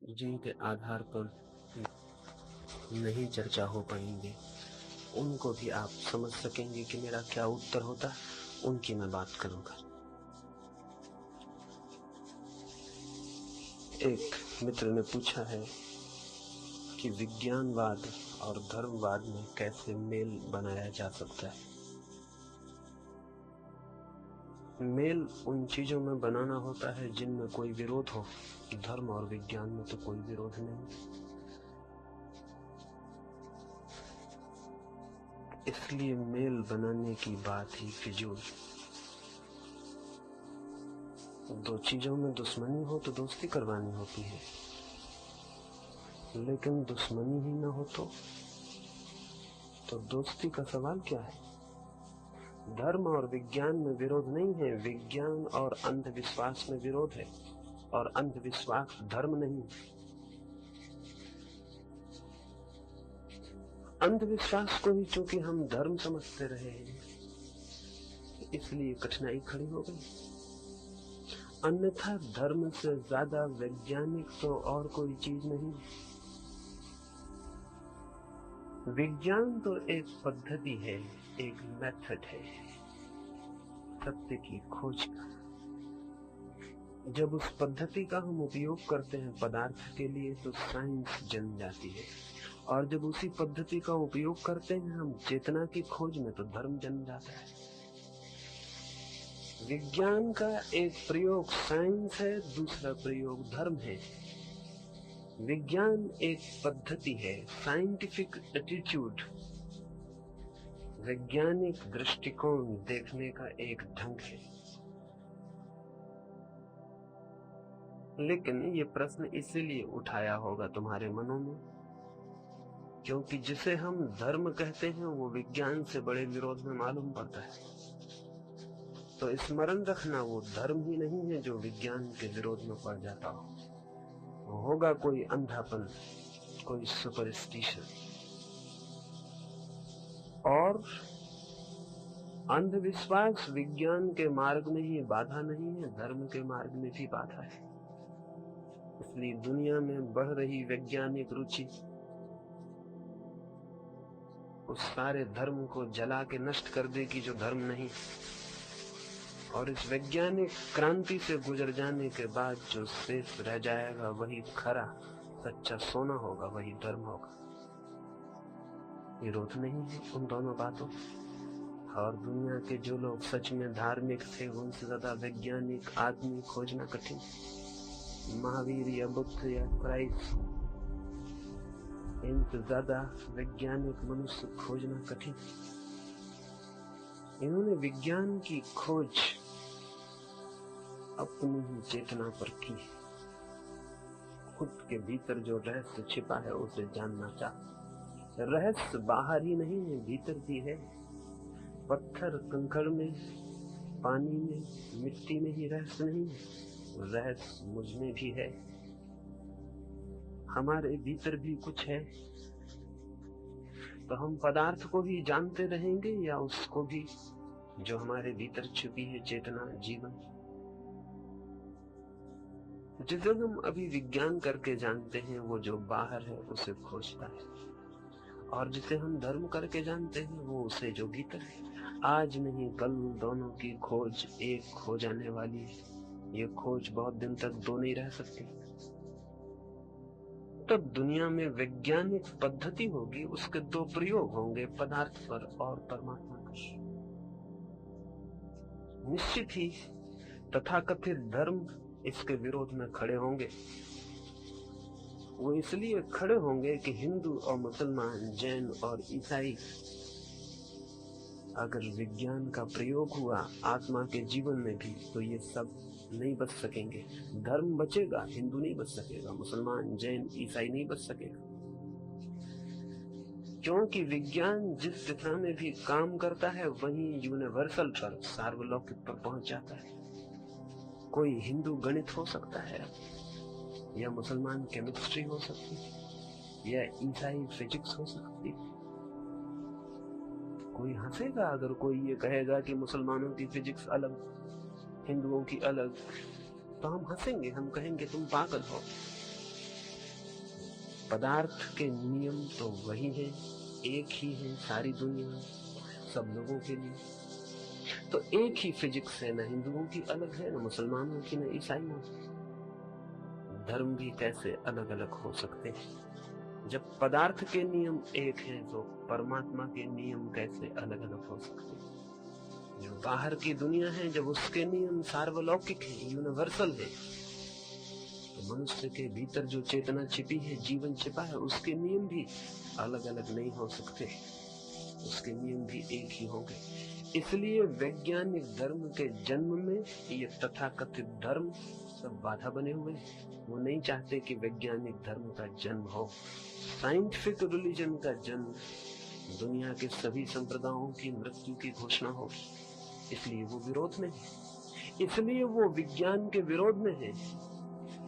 जिनके आधार पर नहीं चर्चा हो पाएंगे, उनको भी आप समझ सकेंगे कि मेरा क्या उत्तर होता, उनकी मैं बात करूंगा। एक मित्र ने पूछा है कि विज्ञानवाद और धर्मवाद में कैसे मेल बनाया जा सकता है। मेल उन चीजों में बनाना होता है जिनमें कोई विरोध हो। धर्म और विज्ञान में तो कोई विरोध नहीं, इसलिए मेल बनाने की बात ही फिजूल। दो चीजों में दुश्मनी हो तो दोस्ती करवानी होती है, लेकिन दुश्मनी ही न हो तो दोस्ती का सवाल क्या है। धर्म और विज्ञान में विरोध नहीं है, विज्ञान और अंधविश्वास में विरोध है, और अंधविश्वास धर्म नहीं। अंधविश्वास को ही चूंकि हम धर्म समझते रहे हैं, इसलिए कठिनाई खड़ी हो गई। अन्यथा धर्म से ज्यादा वैज्ञानिक तो और कोई चीज नहीं। विज्ञान तो एक पद्धति है, एक मेथड है सत्य की खोज का। जब उस पद्धति का हम उपयोग करते हैं पदार्थ के लिए तो साइंस जन्म जाती है, और जब उसी पद्धति का उपयोग करते हैं हम चेतना की खोज में तो धर्म जन्म जाता है। विज्ञान का एक प्रयोग साइंस है, दूसरा प्रयोग धर्म है। विज्ञान एक पद्धति है, साइंटिफिक एटीट्यूड, वैज्ञानिक दृष्टिकोण देखने का एक ढंग है। लेकिन ये प्रश्न इसीलिए उठाया होगा तुम्हारे मनों में क्योंकि जिसे हम धर्म कहते हैं वो विज्ञान से बड़े विरोध में मालूम पड़ता है। तो स्मरण रखना, वो धर्म ही नहीं है जो विज्ञान के विरोध में पड़ जाता हो। होगा कोई अंधापन, कोई सुपरस्टिशन, और अंधविश्वास विज्ञान के मार्ग में ही बाधा नहीं है, धर्म के मार्ग में भी बाधा है। इसलिए दुनिया में बढ़ रही वैज्ञानिक रुचि उस सारे धर्म को जला के नष्ट कर देगी जो धर्म नहीं, और इस वैज्ञानिक क्रांति से गुजर जाने के बाद जो शेष रह जाएगा वही खरा सच्चा सोना होगा, वही धर्म होगा। विरोध नहीं है उन दोनों बातों, और दुनिया के जो लोग सच में धार्मिक थे उनसे ज्यादा वैज्ञानिक आदमी खोजना कठिन। महावीर या बुद्ध या क्राइस्ट, इनसे ज्यादा वैज्ञानिक मनुष्य खोजना कठिन। इन्होंने विज्ञान की खोज अपनी ही चेतना पर की, खुद के भीतर जो रहस्य छिपा है उसे जानना चाह। रहस्य बाहर ही नहीं है, भीतर भी है। पत्थर कंकड़ में, पानी में, मिट्टी में ही रहस्य नहीं है, रहस्य मुझ में भी है। हमारे भीतर भी कुछ है। तो हम पदार्थ को भी जानते रहेंगे या उसको भी जो हमारे भीतर छुपी है चेतना, जीवन। जिसे हम अभी विज्ञान करके जानते हैं वो जो बाहर है उसे खोजता है, और जिसे हम धर्म करके जानते हैं वो उसे जो भीतर है। आज नहीं कल दोनों की खोज एक हो जाने वाली है। ये खोज बहुत दिन तक दो नहीं रह सकती। तब दुनिया में वैज्ञानिक पद्धति होगी, उसके दो प्रयोग होंगे, पदार्थ पर और परमात्मा पर। निश्चित ही तथाकथित धर्म इसके विरोध में खड़े होंगे। वो इसलिए खड़े होंगे कि हिंदू और मुसलमान, जैन और ईसाई, अगर विज्ञान का प्रयोग हुआ आत्मा के जीवन में भी तो ये सब नहीं बच सकेंगे। धर्म बचेगा, हिंदू नहीं बच सकेगा, मुसलमान, जैन, ईसाई नहीं बच सकेगा। क्योंकि विज्ञान जिस दिशा में भी काम करता है वही यूनिवर्सल पर, सार्वलौकिक पर पहुंच जाता है। कोई हिंदू गणित हो सकता है, या मुसलमान केमिस्ट्री हो सकती है, या ईसाई फिजिक्स हो सकती है। कोई हंसेगा अगर कोई ये कहेगा कि मुसलमानों की फिजिक्स अलग, हिंदुओं की अलग, तो हम हंसेंगे, हम कहेंगे तुम पागल हो। पदार्थ के नियम तो वही है, एक ही है सारी दुनिया सब लोगों के लिए। तो एक ही फिजिक्स है, न हिंदुओं की अलग है, न मुसलमानों की, न ईसाइयों की। धर्म भी कैसे अलग अलग हो सकते हैं? जब पदार्थ के नियम एक हैं तो परमात्मा के नियम कैसे अलग अलग हो सकते हैं? जो बाहर की दुनिया है, जब उसके नियम सार्वलौकिक है, यूनिवर्सल है, तो मनुष्य के भीतर जो चेतना छिपी है, जीवन छिपा है, उसके नियम भी अलग अलग नहीं हो सकते, उसके नियम भी एक ही होंगे। इसलिए वैज्ञानिक धर्म के जन्म में ये तथाकथित धर्म सब बाधा बने हुए हैं। वो नहीं चाहते कि वैज्ञानिक धर्म का जन्म हो। साइंटिफिक रिलीजन का जन्म दुनिया के सभी संप्रदायों की मृत्यु की घोषणा होगी, इसलिए वो विरोध में है। इसलिए वो विज्ञान के विरोध में है,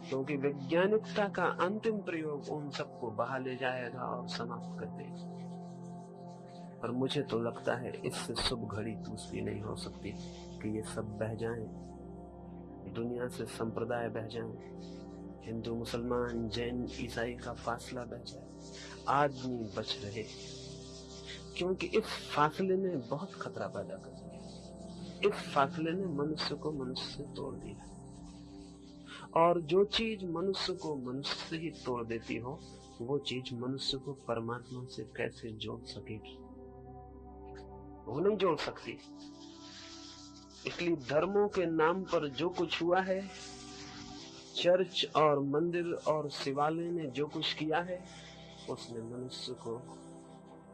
क्योंकि वैज्ञानिकता का अंतिम प्रयोग उन सबको बहा ले जाएगा और समाप्त कर देगा। पर मुझे तो लगता है इससे शुभ घड़ी दूसरी नहीं हो सकती कि ये सब बह जाएं, दुनिया से संप्रदाय बह जाएं, हिंदू मुसलमान जैन ईसाई का फासला बह जाए, आदमी बच रहे, क्योंकि इस फासले ने बहुत खतरा पैदा कर दिया। इस फासले ने मनुष्य को मनुष्य से तोड़ दिया, और जो चीज मनुष्य को मनुष्य से ही तोड़ देती हो, वो चीज मनुष्य को परमात्मा से कैसे जोड़ सकेगी? वो नहीं जोड़ सकती। इसलिए धर्मों के नाम पर जो कुछ हुआ है, चर्च और मंदिर और शिवालय ने जो कुछ किया है, उसने मनुष्य को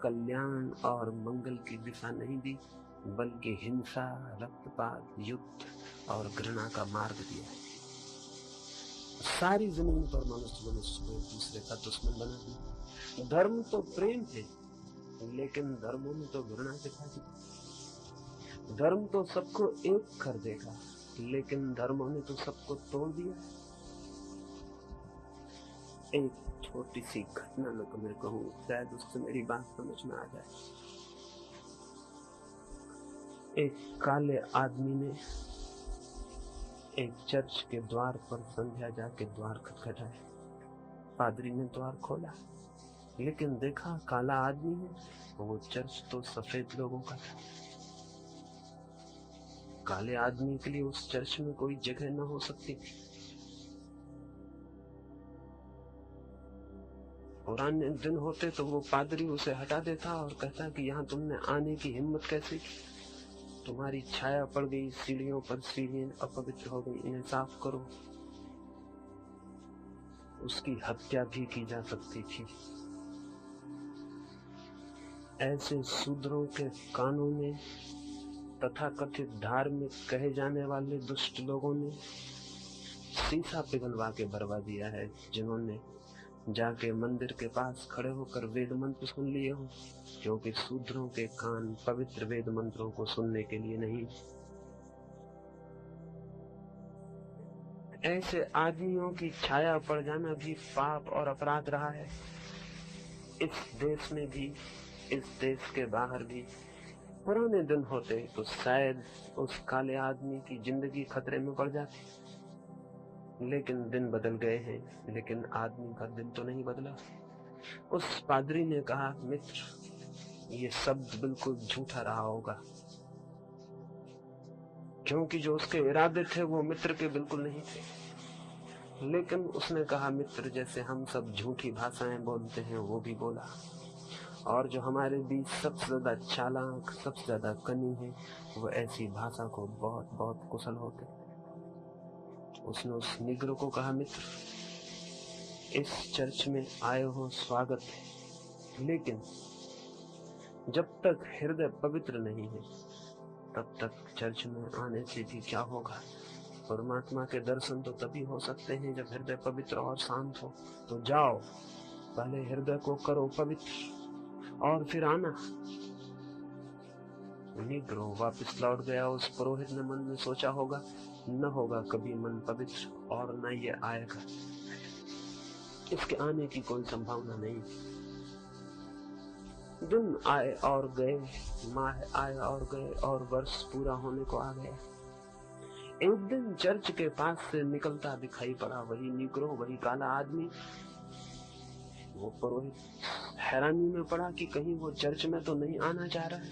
कल्याण और मंगल की दिशा नहीं दी, बल्कि हिंसा, रक्तपात, युद्ध और घृणा का मार्ग दिया है। सारी जमीन पर मनुष्य को एक दूसरे का दुश्मन बना दिया। धर्म तो प्रेम है, लेकिन धर्मों ने तो घृणा दिखा दी। धर्म तो सबको एक कर देगा, लेकिन धर्मों ने तो सबको तोड़ दिया। एक छोटी सी घटना मैं तुम्हें कहूं, शायद उससे मेरी बात समझ में आ जाए। एक काले आदमी ने एक चर्च के द्वार पर संध्या जाके द्वार खटखटाया। पादरी ने द्वार खोला, लेकिन देखा काला आदमी है। वो चर्च तो सफेद लोगों का था। काले आदमी के लिए उस चर्च में कोई जगह न हो सकती थी। पुराने दिन होते तो वो पादरी उसे हटा देता और कहता कि यहाँ तुमने आने की हिम्मत कैसे की? तुम्हारी छाया पड़ गई सीढ़ियों पर, सीढ़ियां अपवित्र हो गई, इन्हें साफ करो। उसकी हत्या भी की जा सकती थी। ऐसे शूद्रों के कानों में तथाकथित धार्मिक कहे जाने वाले दुष्ट लोगों ने शीशा पिघलवा के भरवा दिया है, जिन्होंने जाके मंदिर के पास खड़े होकर वेद मंत्र सुन लिए हो, क्योंकि शूद्रों के कान पवित्र वेद मंत्रों को सुनने के लिए नहीं। ऐसे आदमियों की छाया पड़ जाना भी पाप और अपराध रहा है। इस देश में भी, इस देश के बाहर भी। पुराने दिन होते तो शायद उस काले आदमी की जिंदगी खतरे में पड़ जाती, लेकिन दिन बदल गए हैं, लेकिन आदमी का दिल तो नहीं बदला। उस पादरी ने कहा, मित्र, ये शब्द बिल्कुल झूठा रहा होगा, क्योंकि जो उसके इरादे थे वो मित्र के बिल्कुल नहीं थे। लेकिन उसने कहा, मित्र, जैसे हम सब झूठी भाषाएं बोलते हैं वो भी बोला, और जो हमारे बीच सबसे ज्यादा चालाक, सबसे ज्यादा कनी है, वो ऐसी भाषा को बहुत बहुत कुशल होते। उसने उस निग्रो को कहा, मित्र, इस चर्च में आए हो स्वागत है, लेकिन जब तक हृदय पवित्र नहीं है तब तक चर्च में आने से भी क्या होगा? परमात्मा के दर्शन तो तभी हो सकते हैं जब हृदय पवित्र और शांत हो। तो जाओ, पहले हृदय को करो पवित्र और फिर आना। निग्रो वापस लौट गया। उस पुरोहित ने मन में सोचा होगा, न होगा कभी मन पवित्र और न ये आएगा, इसके आने की कोई संभावना नहीं। दिन आए और गए, माह आए और गए, और वर्ष पूरा होने को आ गया। एक दिन चर्च के पास से निकलता दिखाई पड़ा वही निग्रो, वही काला आदमी। वो पुरोहित हैरानी में पड़ा कि कहीं वो चर्च में तो नहीं आना चाह रहा है,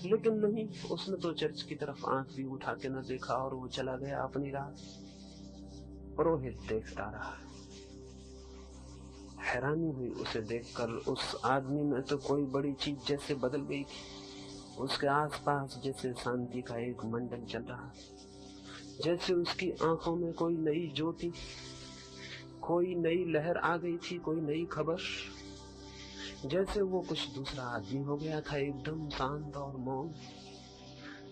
लेकिन नहीं, उसने तो चर्च की तरफ आंख भी उठा के न देखा और वो चला गया अपनी राह। पुरोहित देखता रहा। हैरानी हुई उसे देखकर, उस आदमी में तो कोई बड़ी चीज जैसे बदल गई थी। उसके आसपास जैसे शांति का एक मंडल चल रहा, जैसे उसकी आंखों में कोई नई ज्योति, कोई नई लहर आ गई थी, कोई नई खबर। जैसे वो कुछ दूसरा आदमी हो गया था, एकदम शांत और मौन।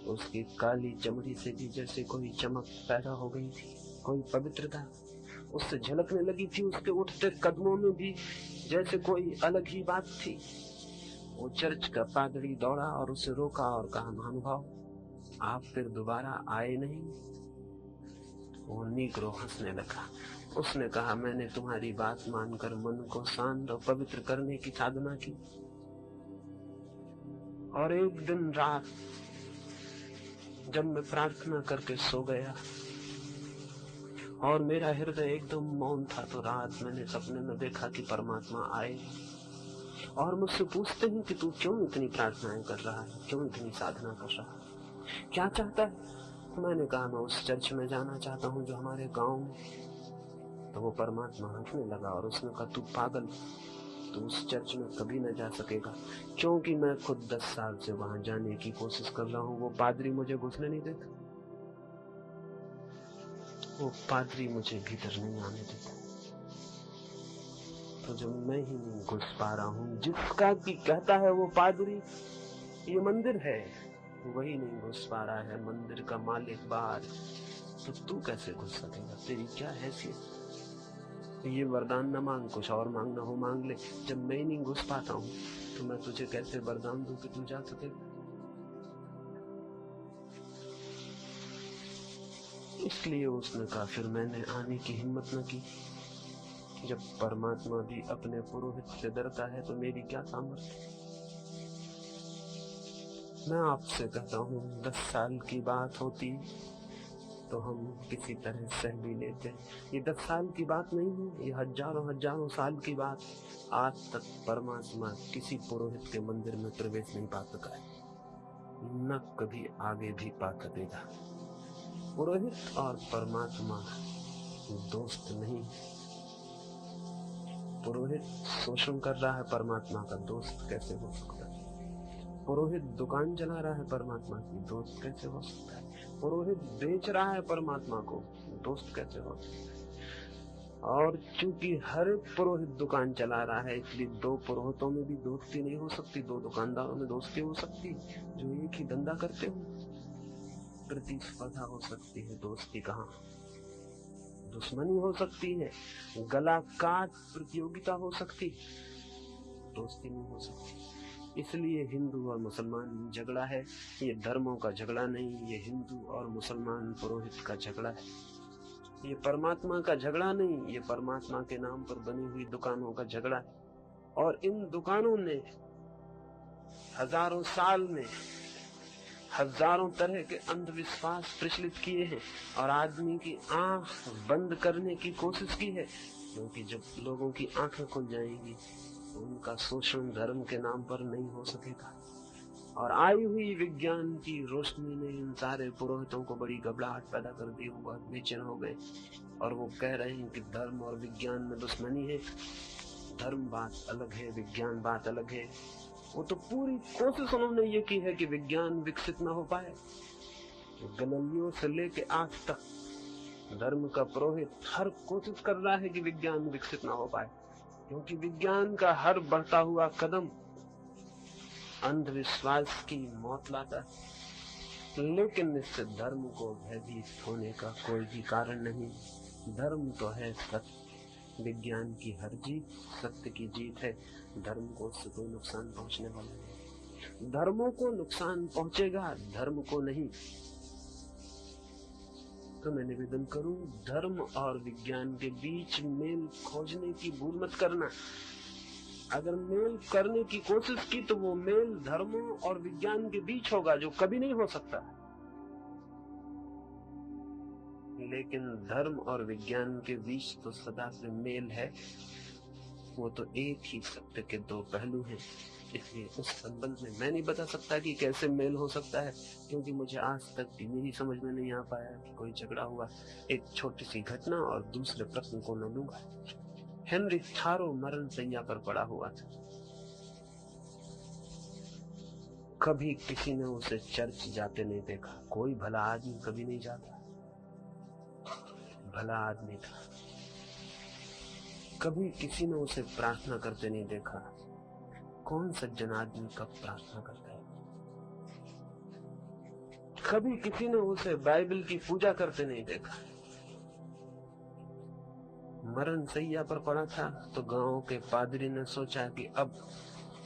उसकी काली चमड़ी से भी जैसे कोई चमक पैदा हो गई थी, कोई पवित्रता उससे झलकने लगी थी। उसके उठते कदमों में भी जैसे कोई अलग ही बात थी। वो चर्च का पादरी दौड़ा और उसे रोका और कहा, महानुभाव, आप फिर दोबारा आए नहीं? वो नीग्रो हंसने लगा। उसने कहा, मैंने तुम्हारी बात मानकर मन को शांत और पवित्र करने की साधना की, और एक दिन रात जब मैं प्रार्थना करके सो गया और मेरा हृदय एकदम मौन था, तो रात मैंने सपने में देखा कि परमात्मा आए और मुझसे पूछते हैं कि तू क्यों इतनी प्रार्थनाएं कर रहा है, क्यों इतनी साधना कर रहा है, क्या चाहता है? मैंने कहा, मैं उस चर्च में जाना चाहता हूँ जो हमारे गांव में। तो वो परमात्मा हंसने लगा और उसने कहा, तू पागल, तू उस चर्च में कभी न जा सकेगा, क्योंकि मैं खुद 10 साल से वहां जाने की कोशिश कर रहा हूँ। वो पादरी मुझे घुसने नहीं देता, वो पादरी मुझे भीतर नहीं आने देता। तो जब मैं ही नहीं घुस पा रहा हूँ, जिसका कि कहता है वो पादरी ये मंदिर है, वही नहीं घुस पा रहा है, मंदिर का मालिक बाहर, तो तू कैसे घुस सकेगा? तेरी क्या हैसियत? ये वरदान न मांग, कुछ और मांगना हो मांग ले। जब मैं ही नहीं घुस पाता हूँ तो मैं तुझे कैसे वरदान दूं कि तू जा सकेगा? इसलिए उसने कहा, फिर मैंने आने की हिम्मत न की। जब परमात्मा भी अपने पुरोहित से डरता है तो मेरी क्या सामर्थ्य? मैं आपसे कहता हूँ, 10 साल की बात होती तो हम किसी तरह सह भी लेते। ये 10 साल की बात नहीं है, ये हजारों साल की बात। आज तक परमात्मा किसी पुरोहित के मंदिर में प्रवेश नहीं पा सका है, न कभी आगे भी पा सकेगा। पुरोहित और परमात्मा दोस्त नहीं। पुरोहित शोषण कर रहा है, परमात्मा का दोस्त कैसे हो सकता है? पुरोहित दुकान चला रहा है, परमात्मा की दोस्त कैसे हो सकता है? पुरोहित बेच रहा है परमात्मा को, दोस्त कैसे हो सकता है? और चूंकि हर पुरोहित दुकान चला रहा है, इसलिए 2 पुरोहितों में भी दोस्ती नहीं हो सकती, 2 दुकानदारों में दोस्ती हो सकती जो एक ही धंधा करते हो। प्रतिस्पर्धा हो सकती है, दोस्ती कहाँ? दुश्मनी हो सकती है, गला काट प्रतियोगिता हो सकती, दोस्ती नहीं हो सकती। इसलिए हिंदू और मुसलमान झगड़ा है, ये धर्मों का झगड़ा नहीं, ये हिंदू और मुसलमान पुरोहित का झगड़ा है। ये परमात्मा का झगड़ा नहीं, ये परमात्मा के नाम पर बनी हुई दुकानों का झगड़ा है। और इन दुकानों ने हजारों साल में हजारों तरह के अंधविश्वास प्रचलित किए हैं और आदमी की आंख बंद करने की कोशिश की है, क्योंकि जब लोगों की आंखें खुल जाएंगी उनका शोषण धर्म के नाम पर नहीं हो सकेगा। और आई हुई विज्ञान की रोशनी ने इन सारे पुरोहितों को बड़ी घबराहट पैदा कर दी, वो बेचैन हो गए और वो कह रहे हैं कि धर्म और विज्ञान में दुश्मनी है, धर्म बात अलग है, विज्ञान बात अलग है। वो तो पूरी कोशिश उन्होंने ये की है कि विज्ञान विकसित न हो पाए। गैलीलियो से लेके आज तक धर्म का पुरोहित हर कोशिश कर रहा है कि विज्ञान विकसित न हो पाए, क्योंकि विज्ञान का हर बढ़ता हुआ कदम अंधविश्वास की मौत लाता है। लेकिन इससे धर्म को भयभीत होने का कोई भी कारण नहीं। धर्म तो है सत्य, विज्ञान की हर जीत सत्य की जीत है। धर्म को उससे कोई नुकसान पहुंचने वाला नहीं। धर्मों को नुकसान पहुंचेगा, धर्म को नहीं। तो मैं निवेदन करूं, धर्म और विज्ञान के बीच मेल खोजने की भूल मत करना। अगर मेल करने की कोशिश की तो वो मेल धर्मों और विज्ञान के बीच होगा, जो कभी नहीं हो सकता। लेकिन धर्म और विज्ञान के बीच तो सदा से मेल है। वो तो एक ही सत्य के दो पहलू हैं। इसलिए उस संबंध में मैं नहीं बता सकता कि कैसे मेल हो सकता है, क्योंकि मुझे आज तक भी मेरी समझ में नहीं आ पाया कि कोई झगड़ा हुआ। एक छोटी सी घटना और दूसरे प्रश्न को मैं लूंगा। हेनरी थारो मरण शैया पर पड़ा हुआ था। कभी किसी ने उसे चर्च जाते नहीं देखा। कोई भला आदमी कभी नहीं जाता, भला आदमी था। कभी किसी ने उसे प्रार्थना करते नहीं देखा। कौन सज्जन आदमी कब प्रार्थना करता है? कभी किसी ने उसे बाइबल की पूजा करते नहीं देखा। मरण शैया पर पड़ा था तो गांव के पादरी ने सोचा कि अब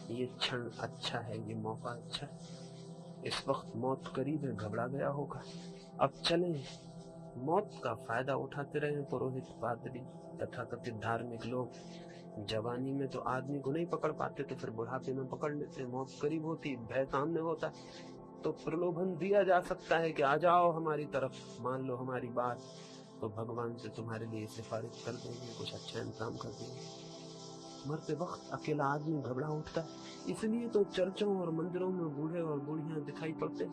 ये क्षण अच्छा है, ये मौका अच्छा है, इस वक्त मौत करीब है, घबरा गया होगा, अब चलें। मौत का फायदा उठाते रहे पुरोहित, पादरी, तथाकथित धार्मिक लोग। जवानी में तो आदमी को नहीं पकड़ पाते, तो फिर बुढ़ापे में पकड़ लेते। मौत करीब होती, भय सामने होता, तो प्रलोभन दिया जा सकता है कि आ जाओ हमारी तरफ, मान लो हमारी बात, तो भगवान से तुम्हारे लिए सिफारिश कर देंगे, कुछ अच्छा इंतजाम कर देंगे। मरते वक्त अकेला आदमी घबरा उठता है। इसलिए तो चर्चों और मंदिरों में बूढ़े और बूढ़ियां दिखाई पड़ते,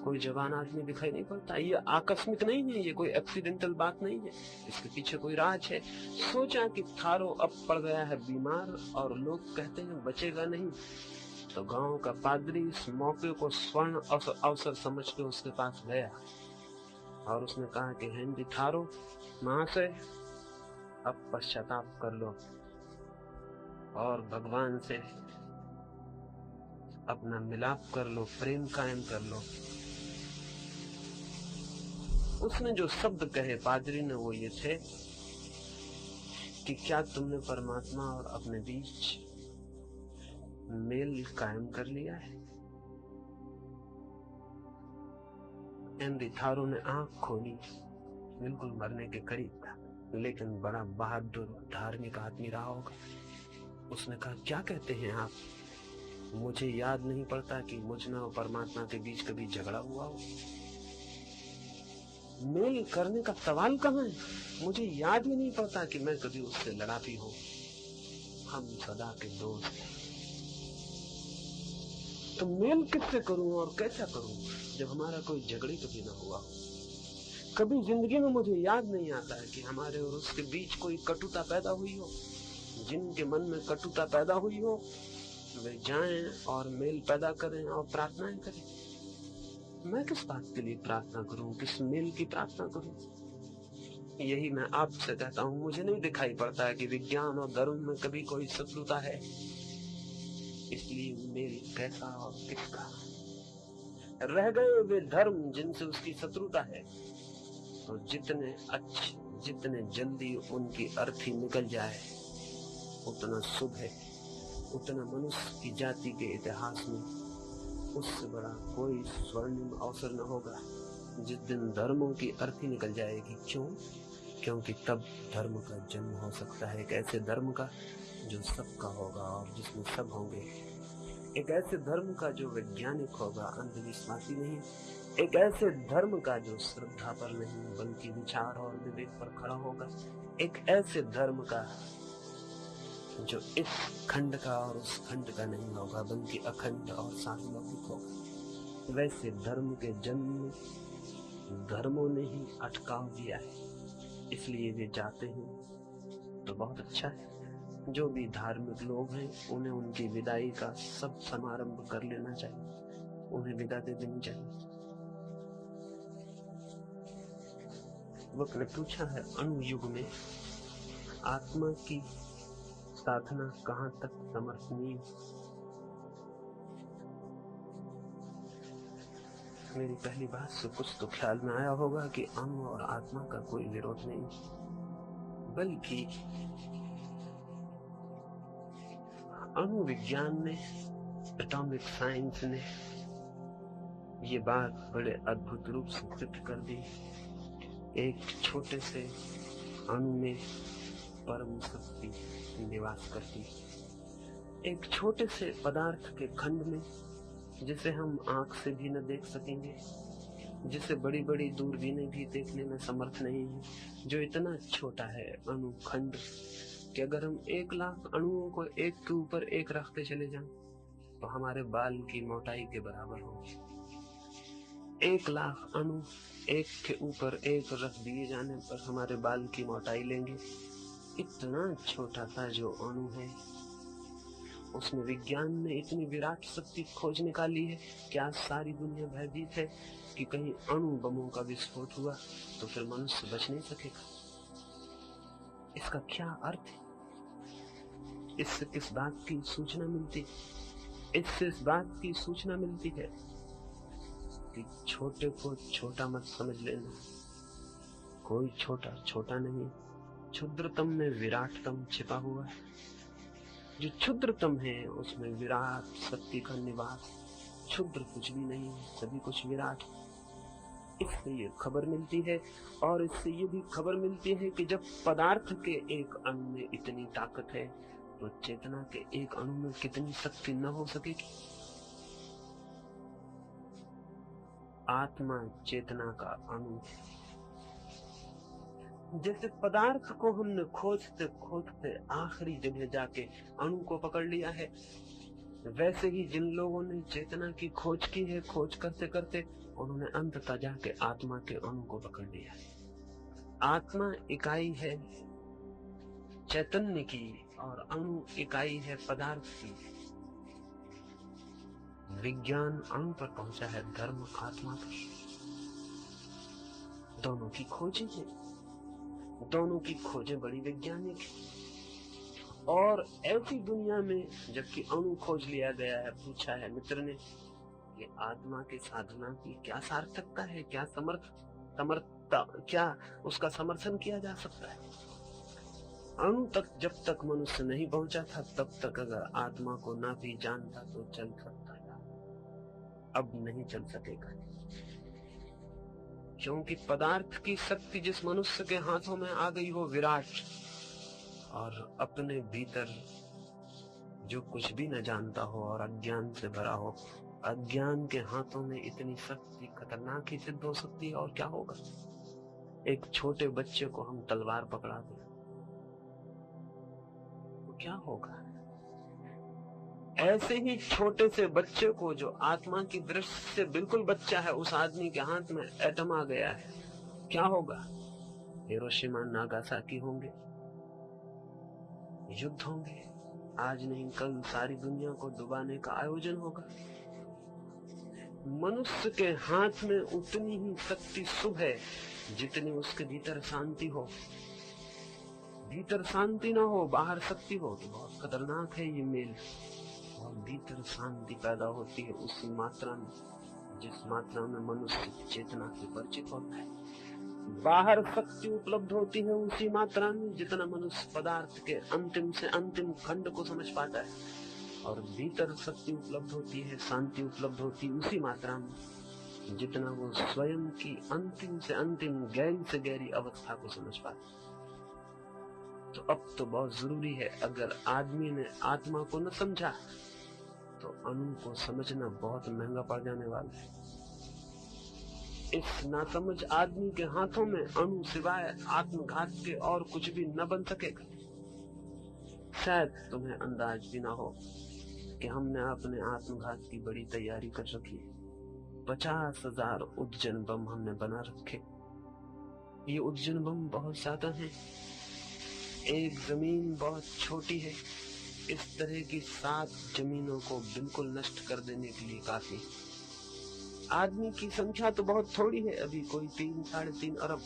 कोई जवान आदमी दिखाई नहीं पड़ता। ये आकस्मिक नहीं है, ये कोई एक्सीडेंटल बात नहीं है, इसके पीछे कोई राज है। सोचा कि थारो अब पड़ गया है बीमार और लोग कहते हैं बचेगा नहीं, तो गांव का पादरी इस मौके को स्वर्ण अवसर समझ के उसके पास गया और उसने कहा कि हेनरी थारो महाशय, अब पश्चाताप कर लो और भगवान से अपना मिलाप कर लो, प्रेम कायम कर लो। उसने जो शब्द कहे पादरी ने वो ये थे कि क्या तुमने परमात्मा और अपने बीच मेल कायम कर लिया है? हेनरी थारो ने आंख खोली, बिल्कुल मरने के करीब था, लेकिन बड़ा बहादुर धार्मिक आदमी रहा होगा। उसने कहा, क्या कहते हैं आप? मुझे याद नहीं पड़ता कि मुझ में और परमात्मा के बीच कभी झगड़ा हुआ हो। मेल करने का सवाल कहाँ है? मुझे याद ही नहीं पड़ता कि मैं कभी उससे लड़ा भी हूं। हम सदा के दोस्त हैं। तो मेल किससे करूं और कैसा करूं जब हमारा कोई झगड़े कभी ना हुआ हो? कभी जिंदगी में मुझे याद नहीं आता है कि हमारे और उसके बीच कोई कटुता पैदा हुई हो। जिनके मन में कटुता पैदा हुई हो वे जाएं और मेल पैदा करें और प्रार्थनाएं करें। मैं किस बात के लिए प्रार्थना करूं, किस मेल की प्रार्थना करूं? यही मैं आपसे कहता हूं, मुझे नहीं दिखाई पड़ता है कि विज्ञान और धर्म में कभी कोई शत्रुता है। इसलिए मेल कैसा और किसका? रह गए वे धर्म जिनसे उसकी शत्रुता है, तो जितने जल्दी उनकी अर्थी निकल जाए उतना शुभ है। उतना मनुष्य की जाति के इतिहास में उससे बड़ा कोई स्वर्णिम अवसर न होगा जिस दिन धर्मों की अर्थी निकल जाएगी। क्यों? क्योंकि तब धर्म का जन्म हो सकता है, एक ऐसे धर्म का जो सबका होगा और जिसमें सब होंगे। एक ऐसे धर्म का जो वैज्ञानिक होगा, अंधविश्वासी नहीं। एक ऐसे धर्म का जो श्रद्धा पर नहीं बल्कि विचार और विवेक पर खड़ा होगा। एक ऐसे धर्म का जो इस खंड का और उस खंड का नहीं होगा बल्कि अखंड और सार्वलौकिक होगा। वैसे धर्म के जन्म में धर्मों ने ही अटकाव दिया है, इसलिए वे जाते हैं तो बहुत अच्छा है। जो भी धार्मिक लोग हैं उन्हें उनकी विदाई का सब समारंभ कर लेना चाहिए, उन्हें विदा दे देनी चाहिए। वक्त ने पूछा है, अणु युग में आत्मा की साधना कहाँ तक समर्थनीय? मेरी पहली बात से कुछ तो ख्याल में आया होगा कि अणु और आत्मा का कोई विरोध नहीं, बल्कि अणु विज्ञान ने, एटॉमिक साइंस ने ये बात बड़े अद्भुत रूप से सिद्ध कर दी। एक छोटे से अणु में परम शक्ति निवास करती, एक छोटे से पदार्थ के खंड में जिसे हम आंख से भी न देख सकेंगे, जिसे बड़ी बड़ी दूरबीनें भी देखने में समर्थ नहीं है, जो इतना छोटा है अणुखंड, कि अगर हम 1,00,000 अणुओं को एक के ऊपर एक रखते चले जाएं तो हमारे बाल की मोटाई के बराबर होगी। 1,00,000 अणु एक के ऊपर एक रख दिए जाने पर हमारे बाल की मोटाई लेंगे। इतना छोटा सा जो अणु है उसमें विज्ञान ने इतनी विराट शक्ति खोज निकाली है कि आज सारी दुनिया भयभीत है कि कहीं अणु बमों का विस्फोट हुआ तो फिर मनुष्य बच नहीं सकेगा। इसका क्या अर्थ है? इससे किस बात की सूचना मिलती? इससे इस बात की सूचना मिलती है कि छोटे को छोटा मत समझ लेना। कोई छोटा छोटा नहीं, क्षुद्रतम में विराटतम छिपा हुआ है। जो क्षुद्रतम है उसमें विराट शक्ति का निवास। क्षुद्र कुछ भी नहीं, सभी कुछ विराट। इससे ये खबर मिलती है, और इससे ये भी खबर मिलती है कि जब पदार्थ के एक अणु में इतनी ताकत है तो चेतना के एक अणु में कितनी शक्ति न हो सकेगी। आत्मा चेतना का अणु है। जैसे पदार्थ को हमने खोजते खोजते आखिरी जगह जाके अणु को पकड़ लिया है, वैसे ही जिन लोगों ने चेतना की खोज की है, खोज करते करते उन्होंने अंततः जाके आत्मा के अणु को पकड़ लिया है। आत्मा इकाई है चैतन्य की और अणु इकाई है पदार्थ की। विज्ञान अणु पर पहुंचा है, धर्म आत्मा पर। दोनों की खोजें हैं, दोनों की खोजें बड़ी वैज्ञानिक है। और ऐसी दुनिया में जबकि अणु खोज लिया गया है, पूछा है मित्र ने कि आत्मा की साधना की क्या सार्थकता है, क्या समर्थता, क्या उसका समर्थन किया जा सकता है। अणु तक जब तक मनुष्य नहीं पहुंचा था तब तक अगर आत्मा को ना भी जानता तो चल सकता था, अब नहीं चल सकेगा। क्योंकि पदार्थ की शक्ति जिस मनुष्य के हाथों में आ गई हो विराट, और अपने भीतर जो कुछ भी न जानता हो और अज्ञान से भरा हो, अज्ञान के हाथों में इतनी शक्ति खतरनाक ही सिद्ध हो सकती है। और क्या होगा? एक छोटे बच्चे को हम तलवार पकड़ा दें तो क्या होगा? ऐसे ही छोटे से बच्चे को, जो आत्मा की दृष्टि से बिल्कुल बच्चा है, उस आदमी के हाथ में एटम आ गया है, क्या होगा? हिरोशिमा नागासाकी होंगे, युद्ध होंगे, आज नहीं कल सारी दुनिया को डुबाने का आयोजन होगा। मनुष्य के हाथ में उतनी ही शक्ति शुभ है जितनी उसके भीतर शांति हो। भीतर शांति ना हो, बाहर शक्ति हो तो बहुत खतरनाक है ये मेल। और भीतर शांति पैदा होती है उसी मात्रा में जिस मात्रा में मनुष्य चेतना से परिचित होता है। बाहर शक्ति उपलब्ध होती है उसी मात्रा में जितना मनुष्य पदार्थ के अंतिम से अंतिम खंड को समझ पाता है। और भीतर शक्ति उपलब्ध होती है, शांति उपलब्ध होती है उसी मात्रा में जितना वो स्वयं की अंतिम से अंतिम गहरी से गहरी अवस्था को समझ पाता है। तो अब तो बहुत जरूरी है, अगर आदमी ने आत्मा को न समझा तो अणु को समझना बहुत महंगा पड़ जाने वाला है। इस नासमझ आदमी के हाथों में अणु सिवाय आत्मघात के और कुछ भी न बन सकेगा। शायद तुम्हें अंदाज भी ना हो कि हमने अपने आत्मघात की बड़ी तैयारी कर रखी है। 50,000 उद्जन बम हमने बना रखे। ये उद्जन बम बहुत ज्यादा हैं। एक जमीन बहुत छोटी है, इस तरह की 7 जमीनों को बिल्कुल नष्ट कर देने के लिए काफी। आदमी की संख्या तो बहुत थोड़ी है, अभी कोई 3-3.5 अरब।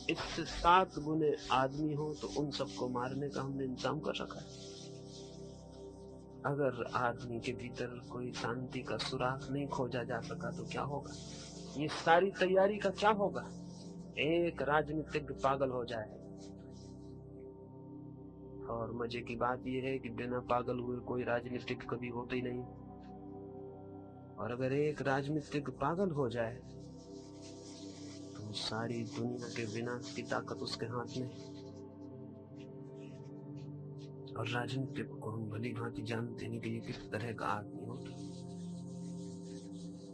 इससे 7 गुने आदमी हो तो उन सबको मारने का हमने इंतजाम कर रखा है। अगर आदमी के भीतर कोई शांति का सुराग नहीं खोजा जा सका तो क्या होगा? ये सारी तैयारी का क्या होगा? एक राजनीतिज्ञ पागल हो जाए। और मजे की बात यह है कि बिना पागल हुए कोई राजनीतिज्ञ कभी होता ही नहीं। और अगर एक राजनीतिज्ञ पागल हो जाए तो सारी दुनिया के विनाश की ताकत उसके हाथ में। और राजनीतिक को हम भली भांति जानते हैं कि ये किस तरह का आदमी होता।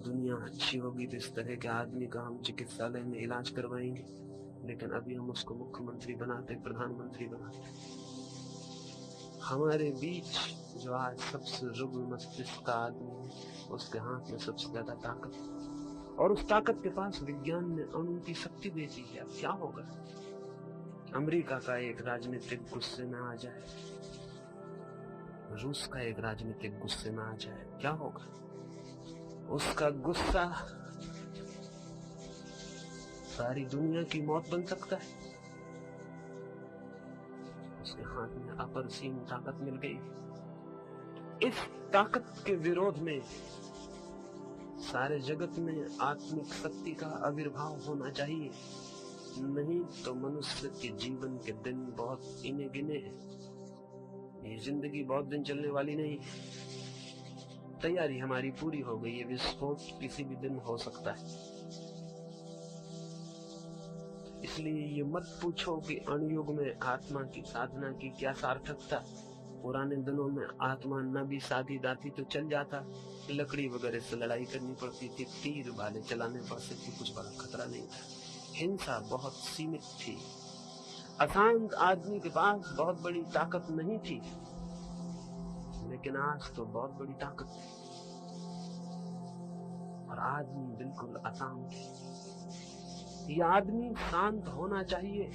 दुनिया अच्छी होगी तो इस तरह के आदमी का हम चिकित्सालय में इलाज करवाएंगे, लेकिन अभी हम उसको मुख्यमंत्री बनाते, प्रधानमंत्री बनाते। हमारे बीच जो आज सबसे रुग्ण मस्तिष्क का आदमी है, उसके हाथ में सबसे ज्यादा ताकत, और उस ताकत के पास विज्ञान ने अणु की शक्ति दे दी है। अब क्या होगा? अमेरिका का एक राजनीतिक गुस्से में आ जाए, रूस का एक राजनीतिक गुस्से में आ जाए, क्या होगा? उसका गुस्सा सारी दुनिया की मौत बन सकता है। उसके हाथ में अपरिसीम ताकत मिल गई। इस ताकत के विरोध में सारे जगत में आत्मिक शक्ति का आविर्भाव होना चाहिए, नहीं तो मनुष्य के जीवन के दिन बहुत इने गिने हैं। ये जिंदगी बहुत दिन चलने वाली नहीं। तैयारी हमारी पूरी हो गई है, विस्फोट किसी भी दिन हो सकता है। इसलिए ये मत पूछो कि अणुयुग में आत्मा की साधना की क्या सार्थकता। पुराने दिनों में आत्मा न भी साधी दाती तो चल जाता, लकड़ी वगैरह से लड़ाई करनी पड़ती थी, तीर भाले चलाने पड़ते थे, कुछ बड़ा खतरा नहीं था, हिंसा बहुत सीमित थी, अशांत आदमी के पास बहुत बड़ी ताकत नहीं थी। लेकिन आज तो बहुत बड़ी ताकत है और आदमी बिल्कुल अशांत है। यह आदमी शांत होना चाहिए,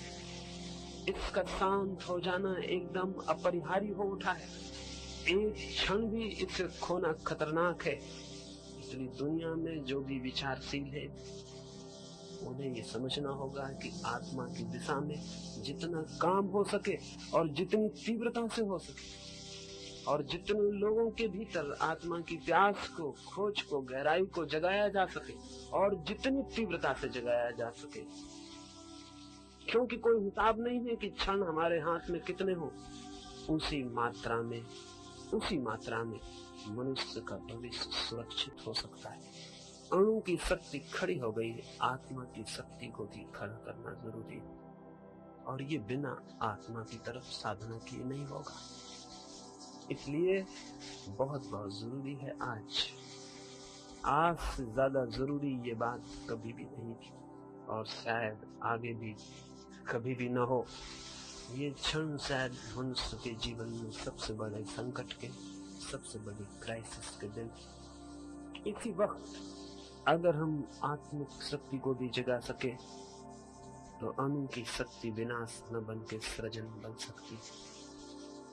इसका शांत हो जाना एकदम अपरिहार्य हो उठा है। एक क्षण भी इसे खोना खतरनाक है। इसलिए दुनिया में जो भी विचारशील है उन्हें ये समझना होगा कि आत्मा की दिशा में जितना काम हो सके और जितनी तीव्रता से हो सके और जितने लोगों के भीतर आत्मा की प्यास को, खोज को, गहराई को जगाया जा सके और जितनी तीव्रता से जगाया जा सके, क्योंकि कोई हिसाब नहीं है कि क्षण हमारे हाथ में कितने हो, उसी मात्रा में मनुष्य का भविष्य सुरक्षित हो सकता है। अणु की शक्ति खड़ी हो गई है, आत्मा की शक्ति को भी खड़ा करना जरूरी है, और ये बिना आत्मा की तरफ साधना किए नहीं होगा। इसलिए बहुत बहुत जरूरी है। आज से ज्यादा जरूरी ये बात कभी भी नहीं थी और शायद आगे भी कभी भी न हो। ये क्षण शायद मनुष्य के जीवन में सबसे बड़े संकट के, सबसे बड़ी क्राइसिस के दिन। इसी वक्त अगर हम आत्मिक शक्ति को भी जगा सके तो अणु की शक्ति विनाश न बन के सृजन बन सकती,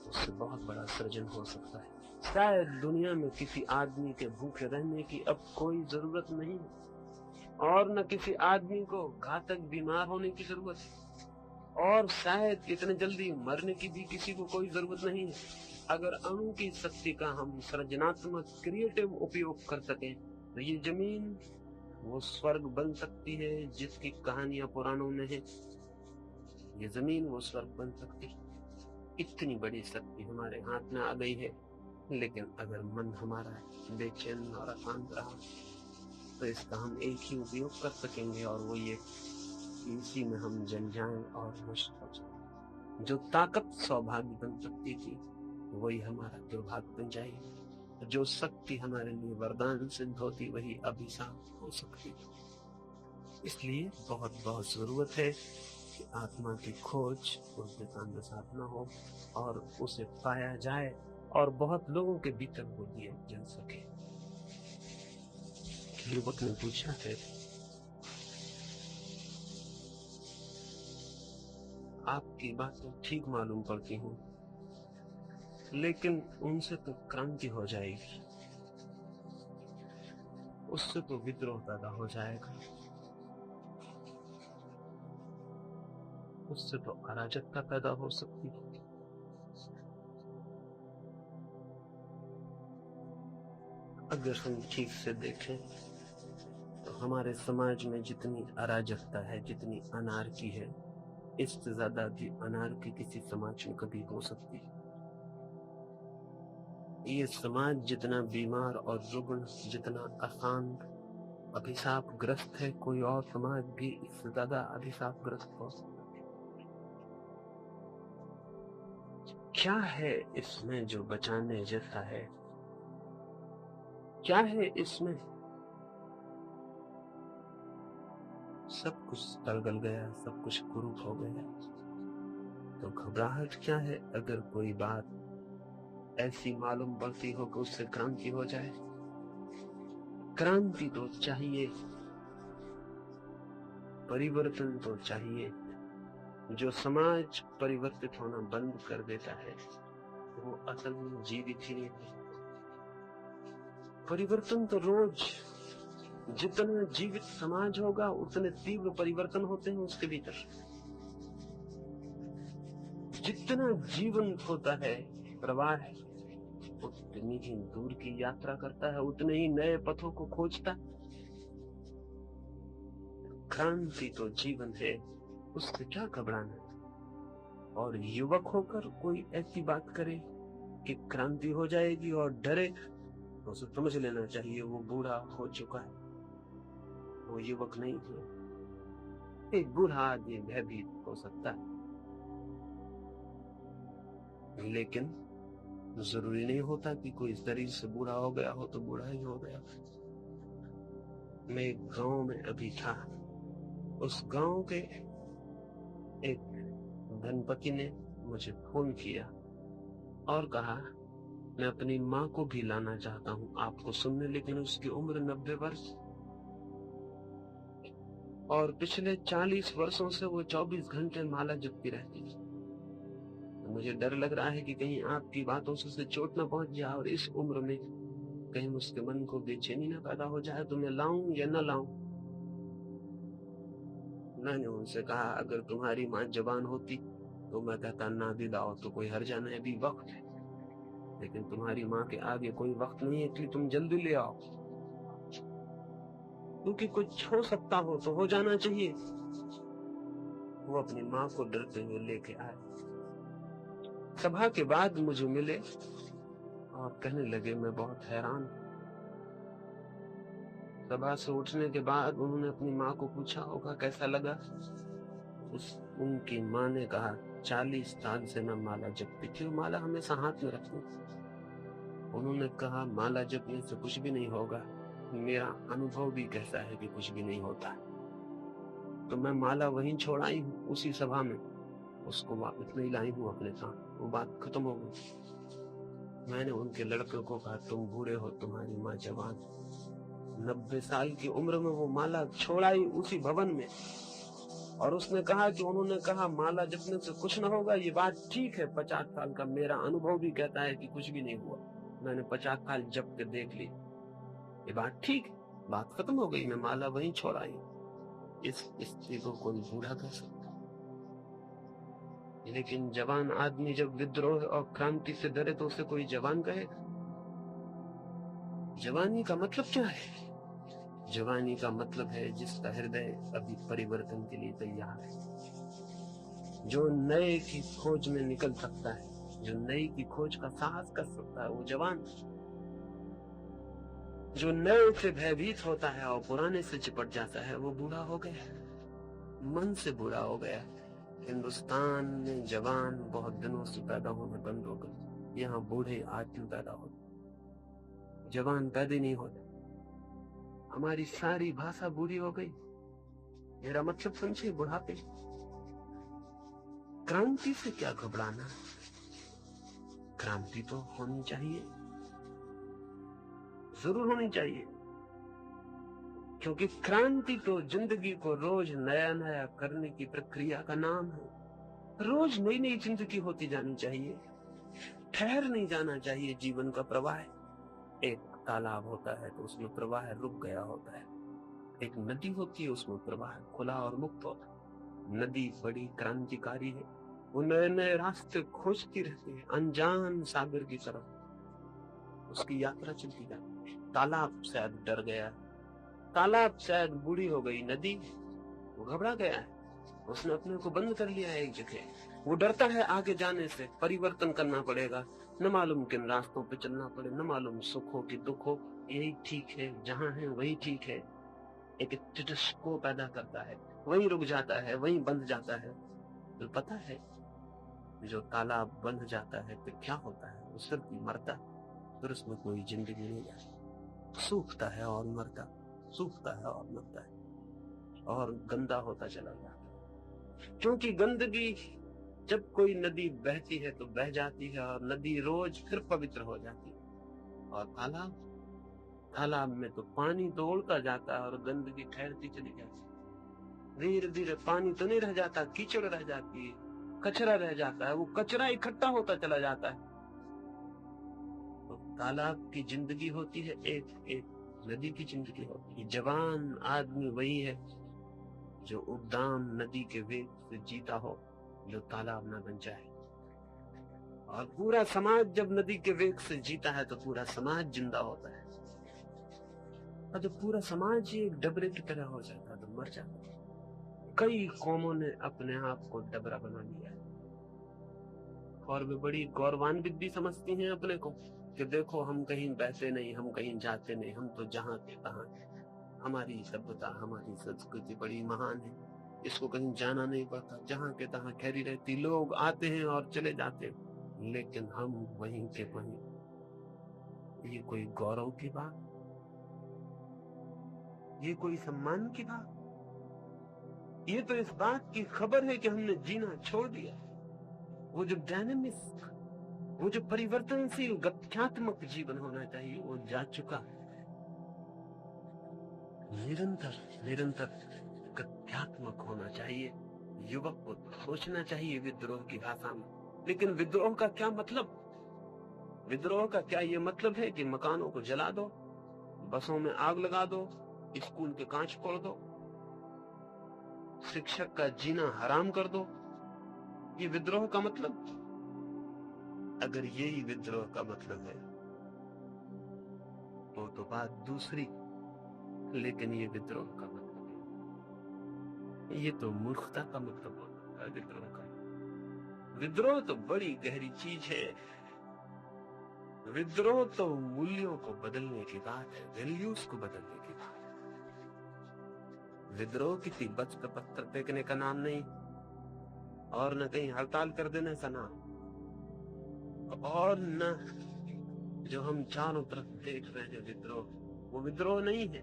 उससे बहुत बड़ा सृजन हो सकता है। शायद दुनिया में किसी आदमी के भूखे रहने की अब कोई जरूरत नहीं और न किसी आदमी को घातक बीमार होने की जरूरत है, और शायद इतने जल्दी मरने की भी किसी को कोई जरूरत नहीं है। अगर अणु की शक्ति का हम सृजनात्मक क्रिएटिव उपयोग कर सकें तो ये जमीन वो स्वर्ग बन सकती है जिसकी कहानियां पुराणों में है। ये जमीन वो स्वर्ग बन सकती है। इतनी बड़ी शक्ति हमारे हाथ में आ गई है, लेकिन अगर मन हमारा बेचैन और अशांत रहा तो इसका हम एक ही उपयोग कर सकेंगे, और वो ये इसी में हम जल जाएं और नष्ट हो जाएं। जो ताकत सौभाग्य बन सकती थी वही हमारा दुर्भाग्य बन जाएगी। जो शक्ति हमारे लिए वरदान सिद्ध होती वही अभिशाप हो सकती। इसलिए बहुत बहुत जरूरत है कि आत्मा की खोज उस दिशा में साधना हो और उसे पाया जाए और बहुत लोगों के भीतर वो दिए जा सके। युवक ने पूछा है, आपकी बातें ठीक मालूम पड़ती हूँ, लेकिन उनसे तो क्रांति हो जाएगी, उससे तो विद्रोह पैदा हो जाएगा, उससे तो अराजकता पैदा हो सकती है। अगर हम ठीक से देखें तो हमारे समाज में जितनी अराजकता है, जितनी अनार्की है, इससे ज्यादा भी अनार्की किसी समाज में कभी हो सकती है। ये समाज जितना बीमार और रुग्ण, जितना अशांत, अभिशापग्रस्त है, कोई और समाज भी इससे ज्यादा अभिशापग्रस्त हो सकता है। क्या है इसमें जो बचाने जैसा है? क्या है इसमें? सब कुछ तलगल गया, सब कुछ कुरूप हो गया, तो घबराहट क्या है? अगर कोई बात ऐसी मालूम पड़ती हो कि उससे क्रांति हो जाए। क्रांति तो चाहिए, परिवर्तन तो चाहिए। जो समाज परिवर्तित होना बंद कर देता है वो असल में जीवित ही नहीं है। परिवर्तन तो रोज, जितना जीवित समाज होगा उतने तीव्र परिवर्तन होते हैं उसके भीतर। जितना जीवंत होता है प्रवाह, उतनी ही दूर की यात्रा करता है, उतने ही नए पथों को खोजता है। क्रांति तो जीवन है, उससे क्या घबराना। और युवक होकर कोई ऐसी बात करे कि क्रांति हो जाएगी और डरे, तो उसे समझ लेना चाहिए वो बूढ़ा हो चुका है, वो युवक नहीं है। एक बूढ़ा आदमी भयभीत हो सकता है, लेकिन जरूरी नहीं होता कि कोई शरीर से बूढ़ा हो गया हो तो बूढ़ा ही हो गया। मैं एक गांव में अभी था। उस गांव के एक धनपति ने मुझे फोन किया और कहा मैं अपनी माँ को भी लाना चाहता हूँ आपको सुनने, लेकिन उसकी उम्र 90 वर्ष और पिछले 40 वर्षों से वो 24 घंटे माला जपती रहती है। तो मुझे डर लग रहा है कि कहीं आपकी बातों से उसे चोट न पहुंच जाए और इस उम्र में कहीं उसके मन को बेचैनी न पैदा हो जाए, तो मैं लाऊं या न लाऊं। मैंने उनसे कहा अगर तुम्हारी माँ जवान होती तो मैं कहता ना भी लाओ, तो कोई हर्जा नहीं, अभी वक्त है। लेकिन तुम्हारी माँ के आगे कोई वक्त नहीं है, इसलिए तुम जल्दी ले आओ, क्योंकि कुछ हो सकता हो तो हो जाना चाहिए। वो अपनी माँ को डरते हुए लेके आए। सभा के बाद मुझे मिले और कहने लगे मैं बहुत हैरान। सभा से उठने के बाद उन्होंने अपनी माँ को पूछा होगा कैसा लगा। उनकी माँ ने कहा 40 साल से मैं माला जपती थी, माला हमेशा हाथ में रखती। उन्होंने कहा माला जपने से कुछ भी नहीं होगा, मेरा अनुभव भी कहता है कि कुछ भी नहीं होता। तो मैं माला वहीं छोड़ आई हूँ उसी सभा में, उसको वापस नहीं लाई हूँ अपने साथ। वो बात खत्म हो गई। मैंने उनके लड़के को कहा तुम बूढ़े हो, तुम्हारी माँ जवान। 90 साल की उम्र में वो माला छोड़ आई उसी भवन में, और उसने कहा कि उन्होंने कहा माला जपने से कुछ ना होगा। ये बात ठीक है, 50 साल का मेरा अनुभव भी कहता है कि कुछ भी नहीं हुआ। मैंने 50 साल जप के देख ली, ये बात ठीक है, बात खत्म हो गई। मैं माला वहीं छोड़ आई। इस स्त्री को कोई बूढ़ा कह सकता, लेकिन जवान आदमी जब विद्रोह और क्रांति से डरे तो उसे कोई जवान कहेगा। जवानी का मतलब क्या है? जवानी का मतलब है जिसका हृदय अभी परिवर्तन के लिए तैयार है, जो नए की खोज में निकल सकता है, जो नए की खोज का साहस कर सकता है, वो जवान। जो नए से भयभीत होता है और पुराने से चिपट जाता है वो बूढ़ा हो गया, मन से बूढ़ा हो गया। हिंदुस्तान में जवान बहुत दिनों से पैदा होना बंद हो गए। यहाँ बूढ़े आदमी पैदा होते, जवान पैदा नहीं होते। हमारी सारी भाषा बूढ़ी हो गई। मेरा मतलब समझे, बुढ़ापे। क्रांति से क्या घबराना, क्रांति तो होनी चाहिए, जरूर होनी चाहिए, क्योंकि क्रांति तो जिंदगी को रोज नया नया करने की प्रक्रिया का नाम है। रोज नई नई जिंदगी होती जानी चाहिए, ठहर नहीं जाना चाहिए जीवन का प्रवाह। एक तालाब होता है तो उसमें प्रवाह रुक गया होता है, एक नदी होती है उसमें प्रवाह खुला और मुक्त होता है। नदी बड़ी क्रांतिकारी है, वो नए नए रास्ते खोजती रहती है अनजान सागर की तरफ, उसकी यात्रा चलती जाती है। तालाब शायद डर गया, तालाब शायद बूढ़ी हो गई, नदी वो घबरा गया है, उसने अपने को बंद कर लिया है एक जगह। वो डरता है आगे जाने से, परिवर्तन करना पड़ेगा, न मालूम किन रास्तों पे चलना पड़े, न मालूम सुख हो कि दुख हो। यही ठीक है, जहां है वही ठीक है। एक स्टेटस को पैदा करता है, वहीं रुक जाता है, वहीं बंध जाता है। तो पता है जो तालाब बंध जाता है फिर क्या होता है? वो सिर्फ मरता, फिर उसमें कोई जिंदगी नहीं आती। सूखता है और मरता, सूखता है और मरता है, और गंदा होता चला जाता है। क्योंकि गंदगी जब कोई नदी बहती है तो बह जाती है और नदी रोज फिर पवित्र हो जाती है। और तालाब, तालाब में तो पानी तो उड़ता जाता है और गंदगी ठहरती चली जाती है। धीरे धीरे पानी तो नहीं रह जाता, कीचड़ रह जाती है, कचरा रह जाता है, वो कचरा इकट्ठा होता चला जाता है। तो तालाब की जिंदगी होती है एक एक, नदी की जिंदगी होती है। जवान आदमी वही है जो उद्दाम नदी के वेग से जीता हो, जो तालाब न बन जाए। और पूरा समाज जब नदी के वेग से जीता है तो पूरा समाज जिंदा होता है। और जब पूरा समाज ही एक डबरे की तरह हो जाता है तो मर जाता है। कई कौमों ने अपने आप को डबरा बना लिया है और वे बड़ी गौरवान्वित भी समझती हैं अपने को कि देखो हम कहीं बहते नहीं, हम कहीं जाते नहीं, हम तो जहाँ के तहाँ। हमारी सभ्यता, हमारी संस्कृति बड़ी महान है, इसको कहीं जाना नहीं पड़ता, जहाँ के तहाँ खैरी रहती, लोग आते हैं और चले जाते हैं, लेकिन हम वहीं के वहीं। ये कोई गौरव की बात, ये कोई सम्मान की बात, ये तो इस बात की खबर है कि हमने जीना छोड़ दिया। वो जो डायनेमिक, वो जो परिवर्तनशील गत्यात्मक जीवन होना चाहिए वो जा चुका है। निरंतर निरंतर गत्यात्मक होना चाहिए। युवक को सोचना चाहिए विद्रोह की भाषा में। लेकिन विद्रोह का क्या मतलब? विद्रोह का क्या ये मतलब है कि मकानों को जला दो, बसों में आग लगा दो, स्कूल के कांच फोड़ दो, शिक्षक का जीना हराम कर दो? ये विद्रोह का मतलब? अगर यही विद्रोह का मतलब है तो बात दूसरी। लेकिन ये विद्रोह का मतलब है, ये तो मूर्खता का मतलब होता है विद्रोह का। विद्रोह तो बड़ी गहरी चीज है। विद्रोह तो मूल्यों को बदलने की बात है, वैल्यूज को बदलने की बात है। विद्रोह किसी बच पे पत्थर फेंकने का नाम नहीं, और न कहीं हड़ताल कर देने का नाम, और न जो हम चारों तरफ देख रहे हैं विद्रोह, वो विद्रोह नहीं है।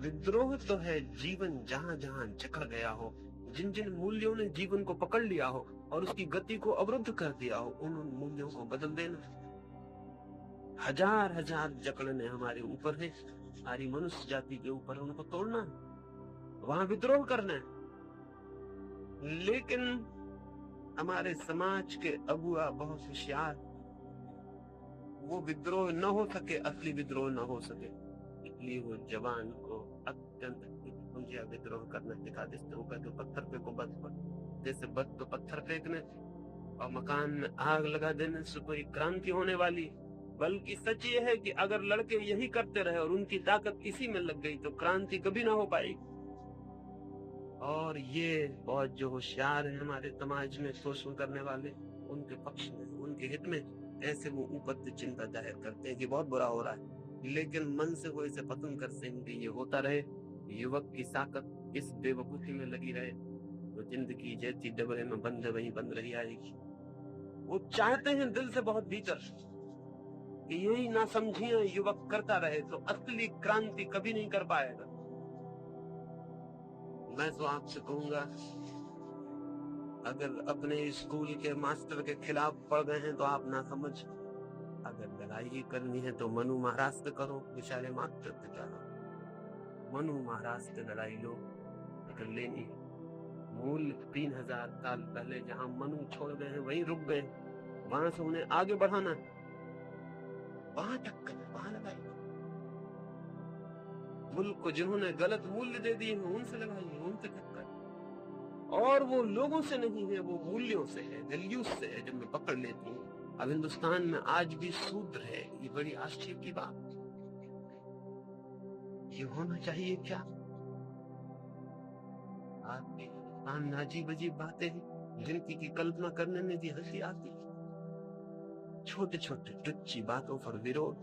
विद्रोह तो है जीवन जहां जहां जकड़ गया हो, जिन जिन मूल्यों ने जीवन को पकड़ लिया हो और उसकी गति को अवरुद्ध कर दिया हो, उन मूल्यों को बदल देना। हजार हजार जकड़ने हमारे ऊपर है, सारी मनुष्य जाति के ऊपर, उनको तोड़ना है, वहां विद्रोह करना है। लेकिन हमारे समाज के अगुआ बहुत होशियार, वो विद्रोह न हो सके, असली विद्रोह न हो सके, इसलिए वो जवान को अत्यंत विद्रोह करना सिखा देते। वो कहते पत्थर फेंको बस पर, जैसे बस तो पत्थर फेंकने और मकान में आग लगा देने से कोई क्रांति होने वाली। बल्कि सच ये है कि अगर लड़के यही करते रहे और उनकी ताकत इसी में लग गई तो क्रांति कभी ना हो पाएगी। और ये बहुत जो होशियार है हमारे समाज में शोषण करने वाले, उनके पक्ष में, उनके हित में ऐसे वो ऊपर से चिंता जाहिर करते हैं कि बहुत बुरा हो रहा है, लेकिन मन से वो इसे पसंद करते हैं कि ये होता रहे। युवक की ताकत इस बेवकूफी में लगी रहे तो जिंदगी जैसी डबरे में बंद है वहीं बंद रही आएगी। वो चाहते हैं दिल से बहुत भीतर कि यही नासमझियां युवक करता रहे तो असली क्रांति कभी नहीं कर पाएगा। मैं तो आपसे कहूंगा, अगर अपने स्कूल के मास्टर के खिलाफ पड़ गए हैं तो आप ना समझ, अगर लड़ाई करनी है तो मनु महाराज से करो, बेचारे मास्टर से करो, मनु महाराज से लड़ाई लो अगर लेनी है। मूल 3000 साल पहले जहां मनु छोड़ गए हैं वहीं रुक गए, वहां से उन्हें आगे बढ़ाना, वहां टक्कर, वहां लगाई। मुल्क को जिन्होंने गलत मूल्य दे दिए हैं उनसे लगाइए, उनसे टक्कर। और वो लोगों से नहीं है, वो मूल्यों से है, वैल्यूज से है, जब मैं पकड़ लेती हूँ। अब हिंदुस्तान में आज भी शूद्र है, ये बड़ी आश्चर्य की बात। ये होना चाहिए क्या? आपके सामने अजीब अजीब बातें हैं जिनकी की कल्पना करने में भी हंसी आती। छोटे छोटे टुच्ची बातों पर विरोध,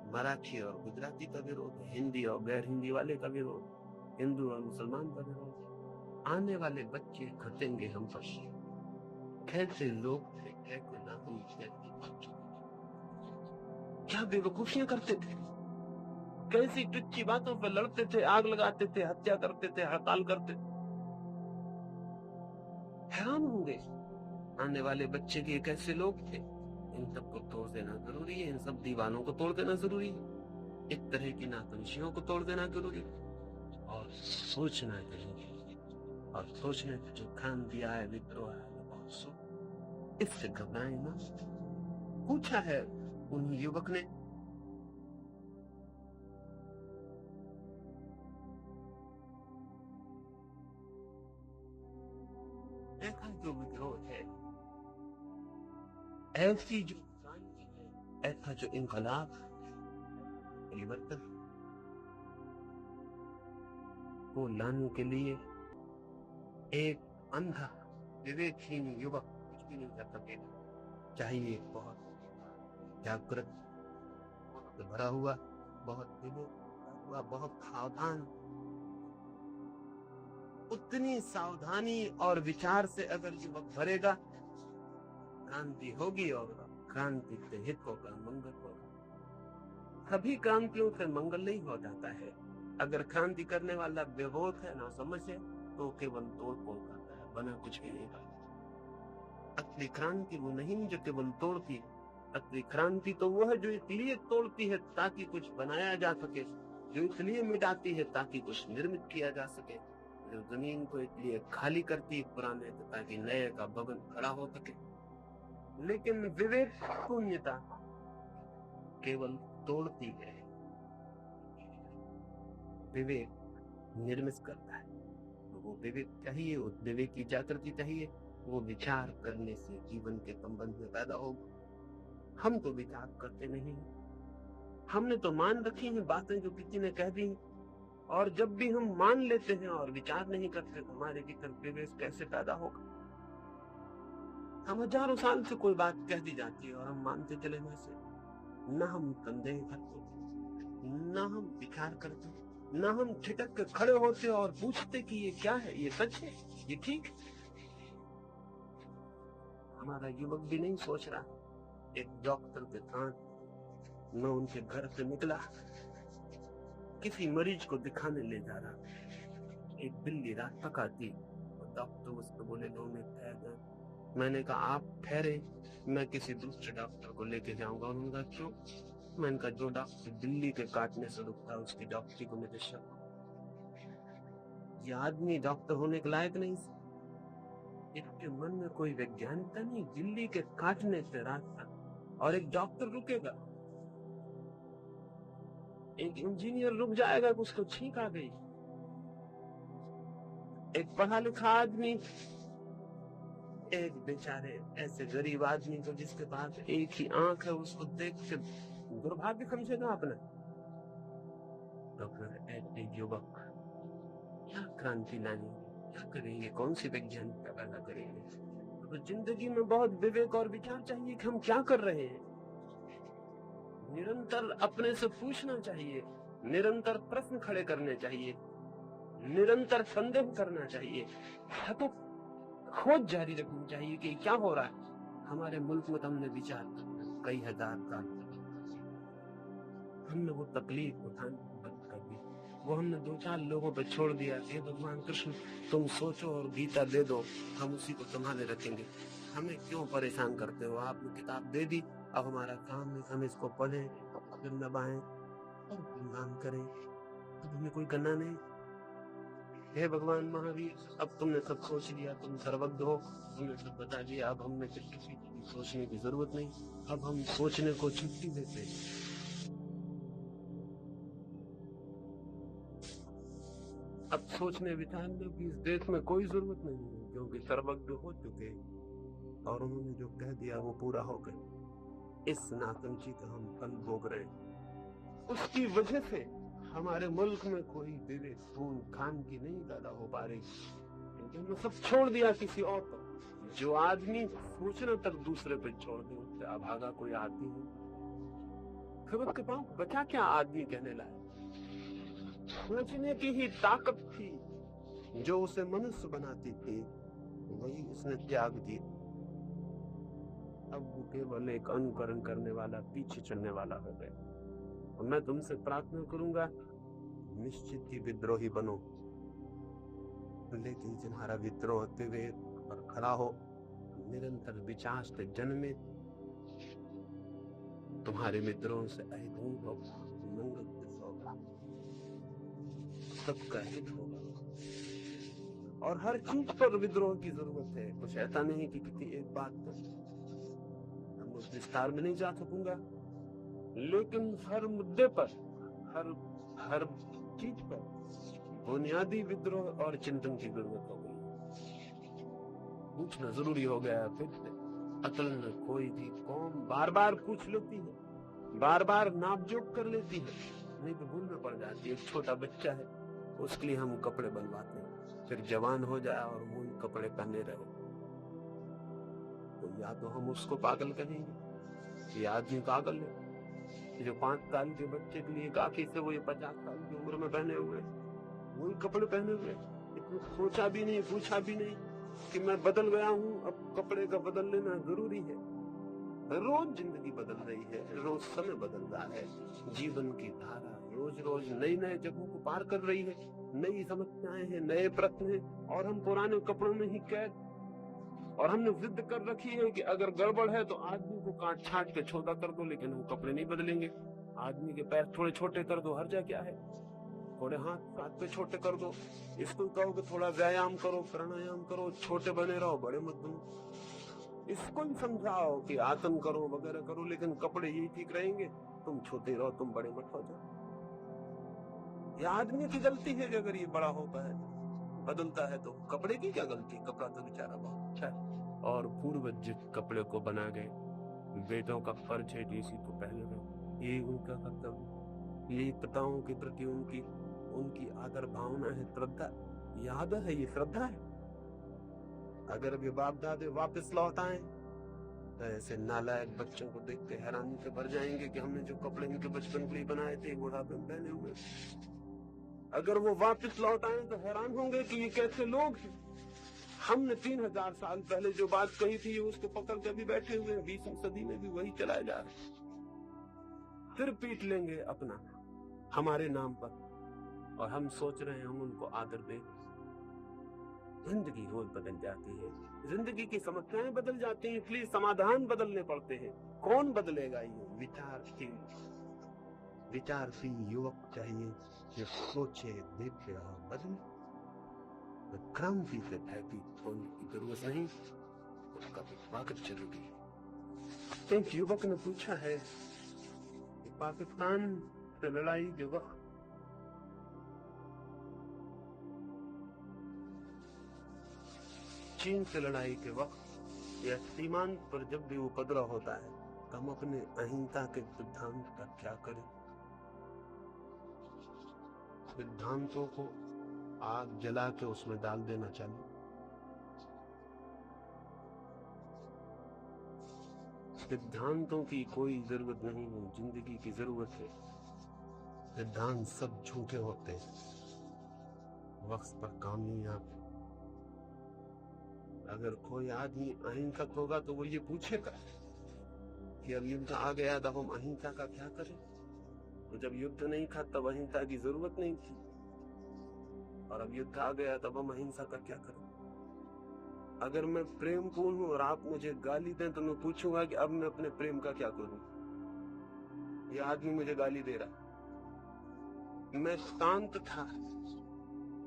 मराठी और गुजराती का विरोध, हिंदी और गैर हिंदी वाले का विरोध, हिंदू और मुसलमान का विरोध। आने वाले बच्चे खतेंगे हम पर। कैसे लोग थे, कैसे नाम, क्या बेवकूफियां करते थे, कैसी टुच्ची बातों पर लड़ते थे, आग लगाते थे, हत्या करते थे, हड़ताल करते थे। हैरान होंगे आने वाले बच्चे के कैसे लोग थे। इन सबको तोड़ देना जरूरी है, इन सब दीवानों को तोड़ देना जरूरी है, एक तरह की नातंशियों को तोड़ देना जरूरी है, और सोचना जरूरी है। और सोचने का जो काम दिया है, विद्रोह है, बहुत सो इससे घबराए ना। पूछा है उन युवक ने, ऐसा जो विद्रोह है, ऐसी जो क्रांति है, ऐसा जो इनकलाब, परिवर्तन को लाने के लिए एक अंधा विवेकहीन युवक कुछ भी नहीं कर सकेगा। चाहिए बहुत जागृत, बहुत भरा हुआ, बहुत विवेक हुआ, बहुत सावधान। उतनी सावधानी और विचार से अगर युवक भरेगा, क्रांति होगी, और क्रांति से हित होगा, मंगल होगा। सभी क्रांतियों से मंगल नहीं हो जाता है। अगर क्रांति करने वाला बेहोश है, ना समझ है, तो केवल तोड़ फोड़ करता है, बना कुछ भी नहीं करता। असली क्रांति वो नहीं जो केवल तोड़ती है। असली क्रांति तो वो है जो इसलिए तोड़ती है ताकि कुछ बनाया जा सके, जो इसलिए मिटाती है ताकि कुछ निर्मित किया जा सके, जो जमीन को इसलिए खाली करती है पुराने ताकि नए का भवन खड़ा हो सके। लेकिन विवेक शून्यता केवल तोड़ती है, विवेक निर्मित करता है। तो वो विवेक चाहिए, उस विवेक की जागृति चाहिए, वो विचार करने से जीवन के संबंध में पैदा होगा। हम तो विचार करते नहीं, हमने तो मान रखी हैं बातें जो किसी ने कह दी, और जब भी हम मान लेते हैं और विचार नहीं करते तो हमारे भीतर विवेक कैसे पैदा होगा। हम हजारों साल से कोई बात कह दी जाती है और हम मानते चले वैसे, न हम संदेह करते, न हम विचार करते, न हम ठिठक के खड़े होते और पूछते कि ये क्या है, ये सच है, ये ठीक है। हमारा युवक भी नहीं सोच रहा। एक डॉक्टर के साथ मैं उनके घर से निकला, किसी मरीज को दिखाने ले जा रहा। एक बिल्ली रास्ता काटी, डॉक्टर उसको बोले 2 मिनट ठहर। मैंने कहा आप ठहरे, मैं किसी दूसरे डॉक्टर को लेके जाऊंगा। उन्होंने कहा क्यों? मैंने कहा जो डॉक्टर बिल्ली के काटने से रुकता है उसकी डॉक्टरी को मुझे शक। ये आदमी डॉक्टर होने के लायक नहीं। इसके मन में कोई वैज्ञानिकता नहीं। बिल्ली के काटने से रास्ता, और एक डॉक्टर रुकेगा, एक इंजीनियर रुक जाएगा कि उसको छींक आ गई। एक पढ़ा लिखा आदमी एक बेचारे ऐसे गरीब आदमी को जिसके पास एक ही आंख है उसको देख के दुर्भाग्य समझेगा अपना। तो फिर ऐसे युवक क्या क्रांति लानी, क्या करेंगे, कौन सी वैज्ञानिकता पैदा करेंगे? तो जिंदगी में बहुत विवेक और विचार चाहिए कि हम क्या कर रहे हैं। निरंतर अपने से पूछना चाहिए, निरंतर प्रश्न खड़े करने चाहिए, निरंतर संदेह करना चाहिए, सतत खोज जारी रखनी चाहिए कि क्या हो रहा है। हमारे मुल्क में तो हमने विचार कई हजार साल, हमने वो तकलीफ उठानी बंद कर दी, वो हमने 2-4 लोगों पे छोड़ दिया कि भगवान कृष्ण तुम सोचो और गीता दे दो, हम उसी को संभाले रखेंगे। हमें क्यों परेशान करते हो? आपने किताब दे दी, अब हमारा काम है हम इसको पढ़ें, फिर नबाएं और गुणगान करें, अब हमें कोई गन्ना नहीं। हे भगवान महावीर, अब तुमने सब सोच लिया, तुम सर्वज्ञ हो, तुमने सब बता दिया, अब हमें फिर किसी की सोचने की जरूरत नहीं, अब हम सोचने को छुट्टी देते हैं। अब सोचने विचारने की इस देश में कोई जरूरत नहीं है, क्योंकि सर्वज्ञ हो चुके और उन्होंने जो कह दिया वो पूरा हो गया। इस नासमझी का हम फल भोग रहे हैं। उसकी वजह से हमारे मुल्क में कोई विवेक खून खान की नहीं पैदा हो पा रही, क्योंकि हमने सब छोड़ दिया किसी और पर। जो आदमी सोचना तक दूसरे पे छोड़ दे, उससे अभागा कोई आदमी है, फिर उसके पास बचा क्या आदमी कहने लायक? सोचने की ही ताकत थी जो उसे मनुष्य बनाती थी, वही उसने त्याग दी। अब वो केवल एक अनुकरण करने वाला, पीछे चलने वाला हो गया। और मैं तुमसे प्रार्थना करूंगा, निश्चित ही विद्रोही बनो, लेकिन तुम्हारा विद्रोह विवेक पर खड़ा हो, निरंतर विचार से जन्मे, तुम्हारे मित्रों से अहित होगा, मंगल होगा, सबका हित होगा। और हर चीज पर विद्रोह की जरूरत है। कुछ ऐसा नहीं कि किसी एक बात पर हम उस विस्तार में नहीं जा सकूंगा, लेकिन हर मुद्दे पर, हर चीज पर बुनियादी विद्रोह और चिंतन की जरूरत हो गई। पूछना जरूरी हो गया फिर से। असल में कोई भी कौम बार बार पूछ लेती है, बार बार नापजोक कर लेती है, नहीं तो भूल में पड़ जाती है। एक छोटा बच्चा है, उसके लिए हम कपड़े बनवाते हैं, फिर जवान हो जाए और वो कपड़े पहने रहे, तो या तो हम उसको पागल कहेंगे, ये आदमी पागल है। जो 5 साल के बच्चे के लिए काफी से वो ये 50 साल की उम्र में पहने हुए वही कपड़े पहने हुए, इतना सोचा भी नहीं, पूछा भी नहीं कि मैं बदल गया हूँ, अब कपड़े का बदल लेना जरूरी है। रोज जिंदगी बदल रही है, रोज समय बदल रहा है, जीवन की धारा रोज रोज नई नई जगहों को पार कर रही है, नई समस्याएं हैं, नए प्रश्न हैं, और हम पुराने कपड़ों में ही कैद। और हमने जिद कर रखी है कि अगर गड़बड़ है तो आदमी को काट छाट के छोटा कर दो, लेकिन वो कपड़े नहीं बदलेंगे। आदमी के पैर थोड़े छोटे कर दो, हर्जा क्या है? थोड़े हाथ पे छोटे कर दो, इसको कहो कि थोड़ा व्यायाम करो, प्राणायाम करो, छोटे बने रहो, बड़े मत बनो। इसको ही समझाओ कि आसन करो वगैरह करो, लेकिन कपड़े यही ठीक रहेंगे, तुम छोटे रहो, तुम बड़े मत हो जाओ। ये आदमी की गलती है कि अगर ये बड़ा होता है, बदलता है, तो कपड़े की क्या गलती? कपड़ा तो बेचारा बहुत अच्छा है। और पूर्वज जिस कपड़े को बना गए, बेटों का फर्ज है कि इसी को पहने रहो, ये उनका कर्तव्य, यही पिताओं के प्रति उनकी आदर भावना है, श्रद्धा। ये आदर है, ये श्रद्धा है। अगर अभी बाप दादे वापस लौट आए तो ऐसे नालायक बच्चों को देख के हैरानी से भर जाएंगे कि हमने जो कपड़े इनके बचपन के लिए बनाए थे बुढ़ापे में पहने हुए। अगर वो वापस लौट आए तो हैरान होंगे कि ये कैसे लोग हैं। हमने 3000 साल पहले जो बात कही थी उसको पकड़ के भी बैठे हुए हैं, 20वीं सदी में भी वही चलाए जा रहे, फिर पीट लेंगे अपना हमारे नाम पर, और हम सोच रहे हैं हम उनको आदर दें। जिंदगी रोज बदल जाती है, जिंदगी की समस्याएं बदल जाती हैं, इसलिए समाधान बदलने पड़ते हैं। कौन बदलेगा? ये विचारशील युवक चाहिए जो सोचे, देखे और बदले। क्रांति से भयभीत होने की जरूरत नहीं, उसका स्वागत जरूरी है। एक युवक ने पूछा है कि पाकिस्तान से लड़ाई के वक्त चीन से लड़ाई के वक्त या सीमांत पर जब भी उपद्रव होता है तो हम अपने अहिंसा के सिद्धांत का क्या करें? सिद्धांतों को आग जला के उसमें डाल देना चाहिए। सिद्धांतों की कोई जरूरत नहीं है, जिंदगी की जरूरत है। सिद्धांत सब झूठे होते हैं, वक्त पर काम नहीं आते। अगर कोई आदमी अहिंसक होगा तो वो ये पूछेगा कि अब युद्ध आ गया तब हम अहिंसा का क्या करें? तो जब युद्ध नहीं था तब अहिंसा की जरूरत नहीं थी, और अब युद्ध आ गया तब हम अहिंसा का क्या करें? अगर मैं प्रेम पूर्ण हूं और आप मुझे गाली दें तो मैं पूछूंगा कि अब मैं अपने प्रेम का क्या करूं? ये आदमी मुझे गाली दे रहा, मैं शांत था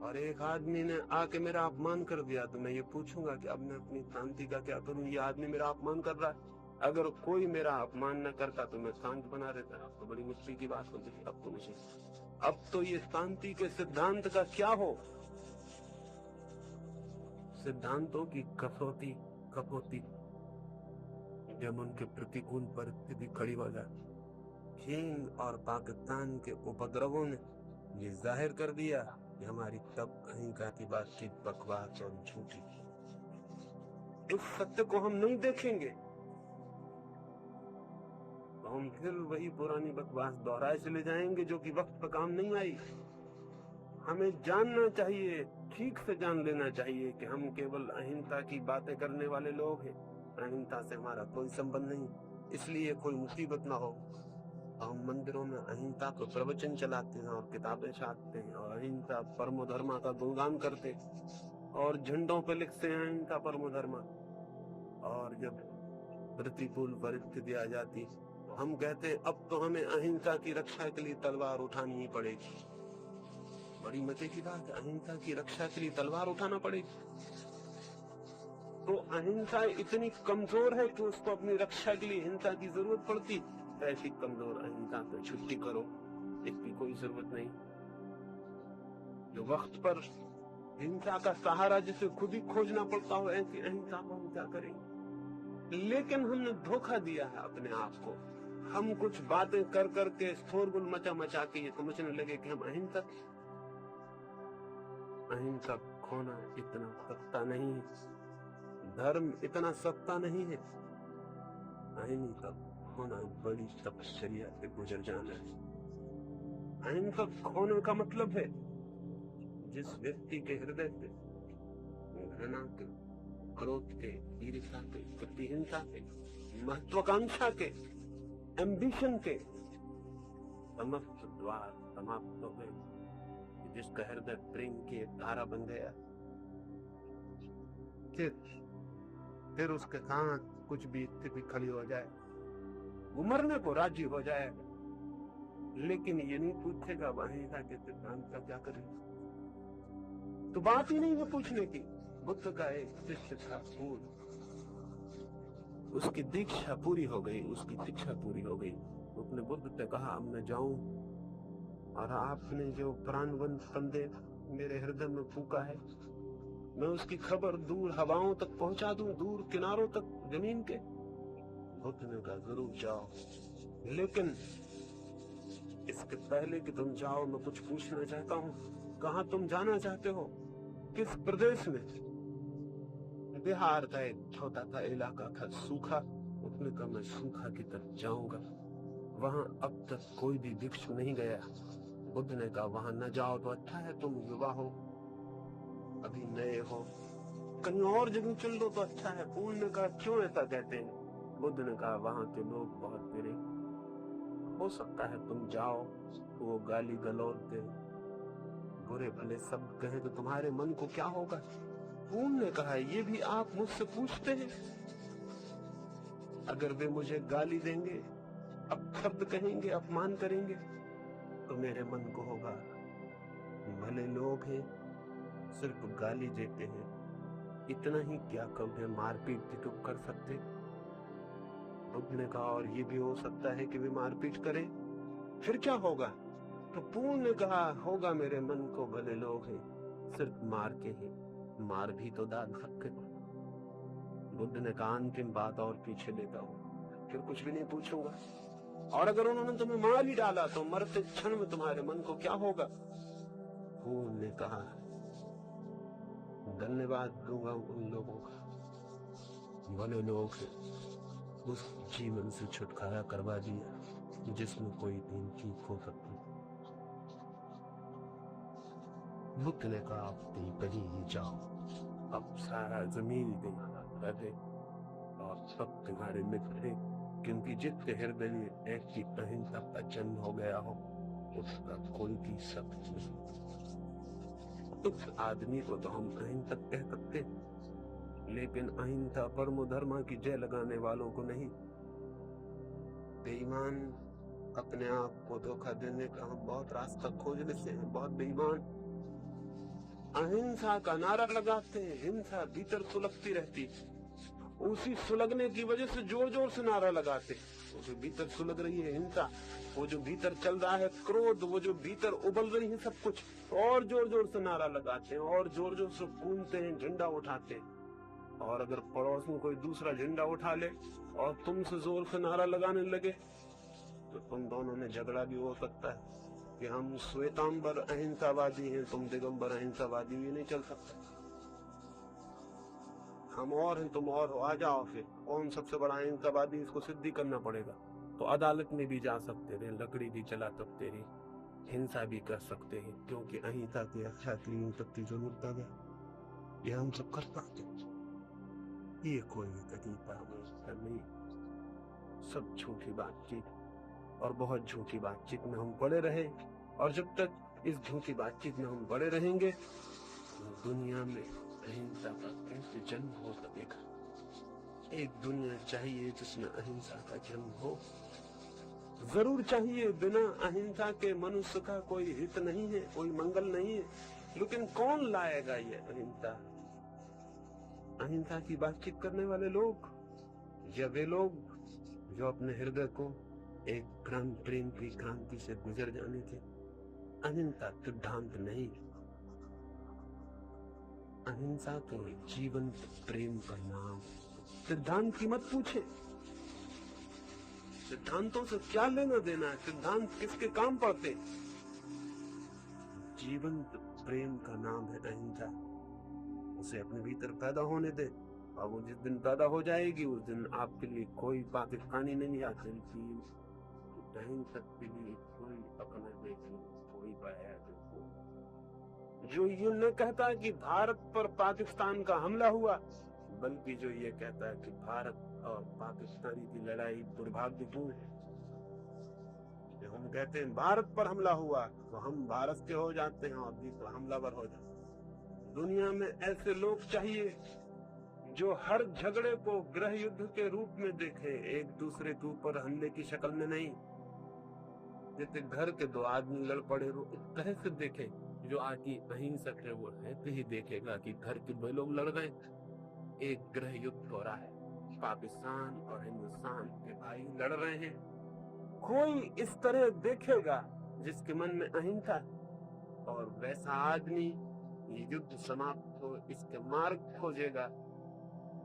और एक आदमी ने आके मेरा अपमान कर दिया, तो मैं ये पूछूंगा कि अब मैं अपनी शांति का क्या करूं? ये आदमी मेरा अपमान कर रहा है। अगर कोई मेरा अपमान न करता तो मैं शांत बना रहता, तो बड़ी मुश्किल की बात होती थी। अब तो ये शांति के सिद्धांत का क्या हो? सिद्धांतों की कपौती जब उनके प्रतिकूल परिस्थिति खड़ी हो जाती। चीन और पाकिस्तान के उपद्रवों ने ये जाहिर कर दिया कि हमारी सब अहिंसा की बातचीत बकवास और झूठी। इस सत्य को हम नहीं देखेंगे तो हम फिर वही पुरानी बकवास दोहराए चले जाएंगे जो कि वक्त पर काम नहीं आई। हमें जानना चाहिए, ठीक से जान लेना चाहिए कि हम केवल अहिंसा की बातें करने वाले लोग हैं, अहिंसा से हमारा कोई संबंध नहीं। इसलिए कोई मुसीबत ना हो, हम मंदिरों में अहिंसा को प्रवचन चलाते हैं और किताबें छापते हैं और अहिंसा परमो धर्मा का गुणगान करते हैं। और झंडों पे लिखते हैं अहिंसा परमो धर्म, और जब प्रतिकूल परिस्थिति आ जाती हम कहते हैं अब तो हमें अहिंसा की रक्षा के लिए तलवार उठानी ही पड़ेगी। बड़ी मजे की बात है, अहिंसा की रक्षा के लिए तलवार उठाना पड़ेगी। तो अहिंसा इतनी कमजोर है कि उसको अपनी रक्षा के लिए हिंसा की जरूरत पड़ती। ऐसी कमजोर अहिंसा पे छुट्टी करो, इसकी कोई जरूरत नहीं। जो वक्त पर हिंसा का सहारा जिसे खुद ही खोजना पड़ता हो, ऐसी अहिंसा को हम क्या करेंगे? लेकिन हमने धोखा दिया है अपने आप को। हम कुछ बातें कर करके शोरगुल मचा मचा के ये समझने लगे कि हम अहिंसक होना इतना सस्ता नहीं है, धर्म इतना सस्ता नहीं है। अहिंसक होना बड़ी तपस्या से गुजर जाना है। अहिंसक होने का मतलब है जिस व्यक्ति के हृदय से घृणा के, क्रोध के, ईर्ष्या के, प्रतिहिंसा के, महत्वाकांक्षा के, एम्बिशन के समस्त द्वार समाप्त हो गए, जिसका हृदय प्रेम की एक धारा बन गया, फिर उसके साथ कुछ भी स्थिति खड़ी हो जाए वो मरने को राजी हो जाएगा, लेकिन ये नहीं पूछेगा अहिंसा के सिद्धांत का क्या करेगा। तो बात ही नहीं है पूछने की। बुद्ध का एक शिष्य था पूर्ण, उसकी दीक्षा पूरी हो गई, उसकी शिक्षा पूरी हो गई। उसने बुद्ध से कहा अब मैं जाऊं और आपने जो प्राणवंत संदेश मेरे हृदय में फूका है मैं उसकी खबर दूर हवाओं तक पहुंचा दूं, दूर किनारों तक जमीन के। बुद्ध ने कहा जरूर जाओ, लेकिन इसके पहले कि तुम जाओ मैं कुछ पूछना चाहता हूँ। कहाँ तुम जाना चाहते हो? किस प्रदेश में? बिहार का एक छोटा सा इलाका था सूखा। उसने कहा मैं सूखा की तरफ जाऊंगा, वहां अब तक कोई भी भिक्षु नहीं गया। बुद्ध ने कहा वहां न जाओ तो अच्छा है, तुम युवा हो, अभी नए हो, कहीं और जगह चल दो तो अच्छा है। पूर्ण ने कहा क्यों ऐसा कहते हैं? बुद्ध ने कहा वहां के लोग बहुत बुरे, हो सकता है तुम जाओ तो वो गाली गलौज दे, बुरे भले सब कहे तो तुम्हारे मन को क्या होगा? पूर्ण ने कहा ये भी आप मुझसे पूछते हैं? अगर वे मुझे गाली देंगे, अपशब्द कहेंगे, अपमान करेंगे तो मेरे मन को होगा भले लोग हैं, सिर्फ गाली देते हैं, इतना ही क्या कम है, मारपीट भी तो कर सकते। बुद्ध ने कहा और ये भी हो सकता है कि वे मारपीट करें, फिर क्या होगा? तो पूर्ण ने कहा होगा मेरे मन को भले लोग हैं, सिर्फ मार के हैं, मार भी तो डाल सकते। बुद्ध ने कहा अंतिम बात और पीछे लेता हूँ, फिर कुछ भी नहीं पूछूंगा। और अगर उन्होंने तुम्हें मार ही डाला तो मरते क्षण में तुम्हारे मन को क्या होगा? पूर्ण ने कहा धन्यवाद दूंगा उन लोगों का, भले लोग उस जीवन से छुटकारा करवा दिया जिसमें कोई दिन चूक हो सकती। बुद्ध ने कहा आप कहीं ही जाओ, अब सारा जमीन पे और सब तुम्हारे मित्र हैं, क्योंकि जिसके हृदय में ऐसी अहिंसा का जन्म हो गया हो उसका कोई भी शब्द नहीं। उस आदमी को तो हम अहिंसक कह सकते, लेकिन अहिंसा परमो धर्म की जय लगाने वालों को नहीं। बेईमान अपने आप को धोखा देने का हम बहुत रास्ता खोज लेते हैं, बहुत बेईमान अहिंसा का नारा लगाते हैं, हिंसा भीतर सुलगती रहती, उसी सुलगने की वजह से जोर जोर से नारा लगाते। वो जो भीतर सुलग रही है हिंसा, वो जो भीतर चल रहा है क्रोध, वो जो भीतर उबल रही है सब कुछ, और जोर जोर से नारा लगाते हैं और जोर जोर से कूदते हैं, झंडा उठाते हैं। और अगर पड़ोस में कोई दूसरा झंडा उठा ले और तुमसे जोर से नारा लगाने लगे तो तुम दोनों में झगड़ा भी हो सकता है कि हम श्वेतांबर अहिंसावादी हैं, तुम दिगंबर अहिंसावादी, ये नहीं चल सकता। हम और हैं, तुम और हो, आ जाओ, फिर कौन सबसे बड़ा अहिंसावादी, इसको सिद्धि करना पड़ेगा। तो अदालत में भी जा सकते थे, लकड़ी भी चला सकते हैं, हिंसा भी कर सकते हैं, क्योंकि अहिंसा की रक्षा के लिए सबकी जरूरत है, ये हम सब कर सकते। ये कोई तरीका नहीं, सब झूठी बातचीत और बहुत झूठी बातचीत में हम पड़े रहे। और जब तक इस झूठी बातचीत में हम पड़े रहेंगे दुनिया में अहिंसा का कैसे जन्म हो सकेगा? एक दुनिया चाहिए जिसमें अहिंसा का जन्म हो। जरूर चाहिए, बिना अहिंसा के मनुष्य का कोई हित नहीं है, कोई मंगल नहीं है। लेकिन कौन लाएगा ये अहिंसा? अहिंसा की बातचीत करने वाले लोग, या वे लोग जो अपने हृदय को एक प्रेम की क्रांति से गुजर जाने थे। अहिंसा सिद्धांत नहीं, अहिंसा तो जीवंत प्रेम का नाम। सिद्धांत की मत पूछे, सिद्धांतों से क्या लेना देना है? सिद्धांत किसके काम पड़ते? जीवंत प्रेम का नाम है अहिंसा। उसे अपने भीतर पैदा होने दे, और वो जिस दिन पैदा हो जाएगी उस दिन आपके लिए कोई पाकिस्तानी नहीं आ सकती, अहिंसक के लिए कोई अपना देखो, कोई पाया देखो। जो ये न कहता कि भारत पर पाकिस्तान का हमला हुआ, बल्कि जो ये कहता है कि भारत और पाकिस्तानी की लड़ाई दुर्भाग्यपूर्ण है। जब हम कहते हैं भारत पर हमला हुआ, तो हम भारत के हो जाते हैं और दूसरा हमलावर हो जाते हैं। दुनिया में ऐसे लोग चाहिए जो हर झगड़े को गृह युद्ध के रूप में देखे, एक दूसरे के ऊपर हमले की शक्ल में नहीं। जैसे घर के दो आदमी लड़ पड़े इस तरह से देखे। जो आदमी अहिंसक है वो ऐसे ही देखेगा कि घर के दो लोग लड़ गए, एक गृह युद्ध हो रहा है, पाकिस्तान और हिंदुस्तान के भाई लड़ रहे हैं। कोई इस तरह देखेगा जिसके मन में अहिंसा, और वैसा आदमी ये युद्ध समाप्त हो इसके मार्ग खोजेगा,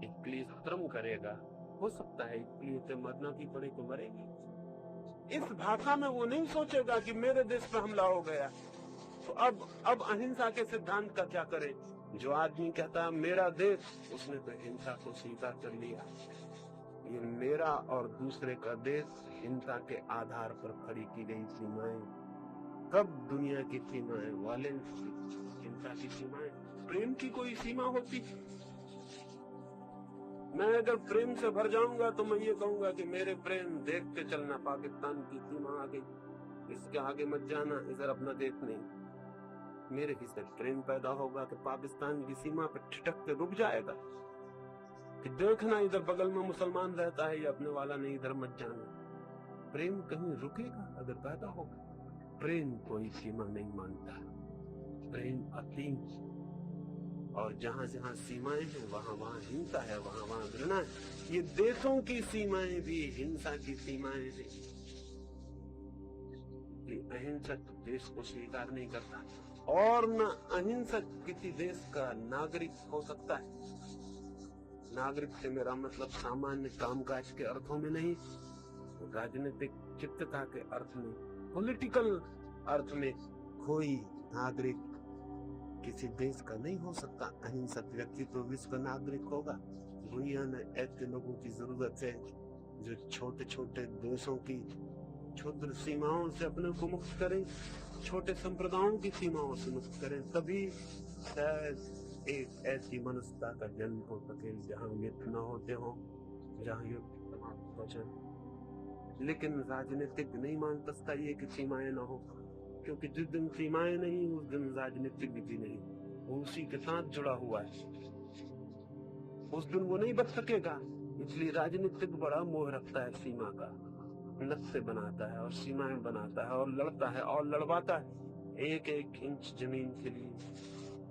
इसके लिए श्रम करेगा। हो सकता है इसके लिए तो मरना भी पड़े तो मरेगी। इस भाषा में वो नहीं सोचेगा कि मेरे देश पर हमला हो गया, तो अब अहिंसा के सिद्धांत का क्या करे? जो आदमी कहता है मेरा देश, उसने तो हिंसा को स्वीकार कर लिया। ये मेरा और दूसरे का देश हिंसा के आधार पर खड़ी की गई सीमाएं। कब दुनिया की सीमाएं वायलेंस की, हिंसा की सीमाएं? प्रेम की कोई सीमा होती? मैं अगर प्रेम से भर जाऊंगा तो मैं ये कहूंगा कि मेरे प्रेम देख के चलना, पाकिस्तान की सीमा आ गई, इसके आगे मत जाना, इधर अपना देश नहीं। मेरे किससे प्रेम पैदा होगा कि पाकिस्तान की सीमा पर ठिठक के रुक जाएगा कि देखना इधर बगल में मुसलमान रहता है, ये अपने वाला नहीं, इधर मत जाना। प्रेम कहीं रुकेगा अगर पैदा होगा? प्रेम कोई सीमा नहीं मानता, प्रेम असीम। और जहां जहां सीमाएं हैं वहां वहां हिंसा है, वहां वहां घृणा है। ये देशों की सीमाएं भी हिंसा की सीमाएं हैं। अहिंसक देश को स्वीकार नहीं करता, और न अहिंसक किसी देश का नागरिक हो सकता है। नागरिक से मेरा मतलब सामान्य कामकाज के अर्थों में नहीं, राजनीतिक चित्तता के अर्थ में, पॉलिटिकल अर्थ में कोई नागरिक किसी देश का नहीं हो सकता। अहिंसक व्यक्ति तो विश्व का नागरिक होगा। दुनिया में ऐसे लोगों की जरूरत है जो छोटे छोटे देशों की क्षुद्र सीमाओं से अपने को मुक्त करें, छोटे संप्रदायों की सीमाओं से मुक्त करें, तभी शायद एक ऐसी मनुष्यता का जन्म हो सके जहाँ युद्ध न होते हो, जहाँ युद्ध समाप्त हो जाए। लेकिन राजनीतिक नहीं मान सकता ये कि सीमाएं न हो, क्योंकि जिस दिन सीमाएं नहीं उस दिन राजनीतिक भी नहीं, वो उसी के साथ जुड़ा हुआ है, उस दिन वो नहीं बच सकेगा। इसलिए राजनीतिक बड़ा मोह रखता है सीमा का, नक्शे बनाता है और सीमाएं बनाता है और लड़ता है और लड़वाता है। एक एक इंच जमीन के लिए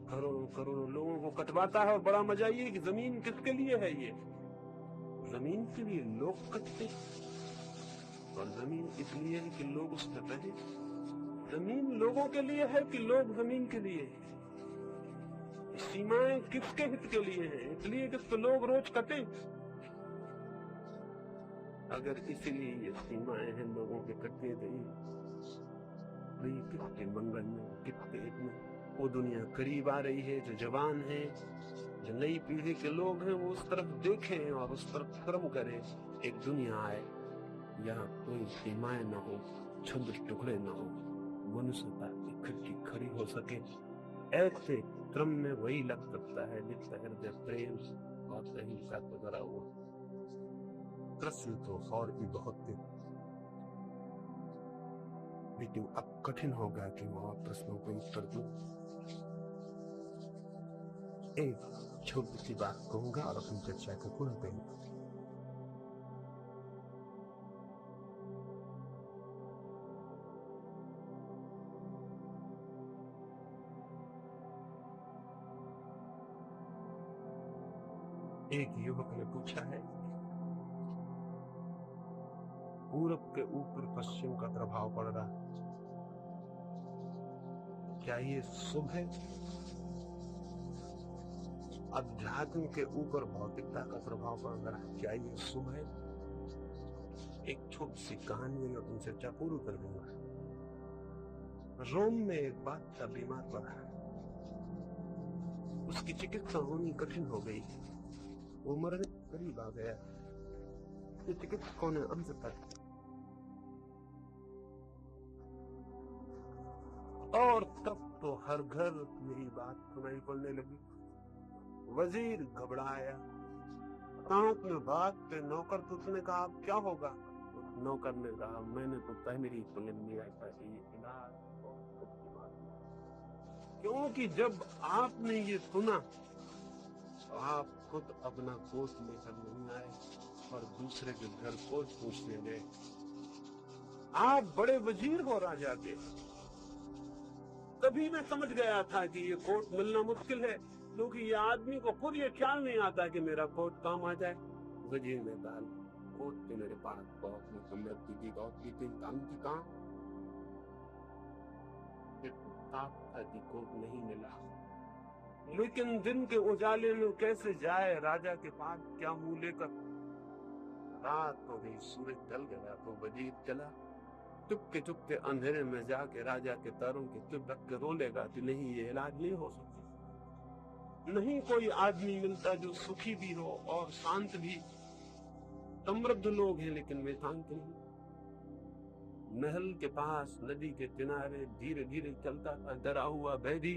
करोड़ों करोड़ों लोगों को कटवाता है। और बड़ा मजा ये कि जमीन किसके लिए है? ये जमीन के लिए लोग कटते, और जमीन इसलिए है कि लोग उस पर रहे। जमीन लोगों के लिए है कि लोग जमीन के लिए? सीमाएं किसके हित के लिए हैं? इसलिए कि तो लोग रोज कटे। अगर इसलिए ये सीमाएं हैं लोगों के कटने गई, तो ये किसके मंगल में, किसके हित में? वो दुनिया करीब आ रही है। जो जवान है, जो नई पीढ़ी के लोग हैं, वो उस तरफ देखें और उस तरफ कर्म करें। एक दुनिया आए यहाँ कोई सीमाएं न हो, क्षुद्र टुकड़े न हो, मनुष्यता इकट्ठी खड़ी हो सके। ऐसे क्रम में वही लग सकता है जिसका हृदय प्रेम और अहिंसा से भरा हुआ। प्रश्न तो और भी बहुत थे, लेकिन अब कठिन होगा कि मैं प्रश्नों को उत्तर दूं। एक छोटी सी बात कहूंगा और अपनी चर्चा को पूरा करूंगा। एक युवक ने पूछा है, पूरब के ऊपर पश्चिम का प्रभाव पड़ रहा है, क्या ये शुभ है? अध्यात्म के ऊपर भौतिकता का प्रभाव पड़ रहा है, क्या ये शुभ है? एक छोटी सी कहानी में अपनी चर्चा पूरी कर दूंगा। रोम में एक बादशाह बीमार पड़ा, उसकी चिकित्सा होनी कठिन हो गई, वो मरने के करीब आ गया। चिकित्सकों ने अंत तक और तब तो हर घर मेरी बात सुनाई पड़ने लगी। वजीर घबराया, तांत में बात पे नौकर तो उसने कहा अब क्या होगा? नौकर ने कहा मैंने तो पहले ही सुन लिया था ये इलाज बहुत अच्छी बात है, क्योंकि जब आपने ये सुना तो आप खुद अपना कोट लेकर नहीं आए और दूसरे के घर कोट पूछने गए। आप बड़े वजीर हो राजा के, तभी मैं समझ गया था कि ये कोट मिलना मुश्किल है, क्योंकि ये आदमी को खुद ये ख्याल नहीं आता कि मेरा कोट काम आ जाए। वजीर ने कहा कोट तो मेरे पास बहुत समृद्धि की बहुत की थी, काम की काम साफ था कि कोट नहीं मिला, लेकिन दिन के उजाले में कैसे जाए राजा के पास, क्या मुंह लेकर? रात हो गई, सूरज ढल गया तो वजीर चला, चुपके चुपके अंधेरे में जाके राजा के पैरों के चुप रख के रोलेगा कि नहीं ये इलाज नहीं हो सकता। नहीं कोई आदमी मिलता जो सुखी भी हो और शांत भी। समृद्ध लोग हैं लेकिन वे शांत नहीं। महल के पास नदी के किनारे धीरे धीरे चलता था डरा हुआ बैरी,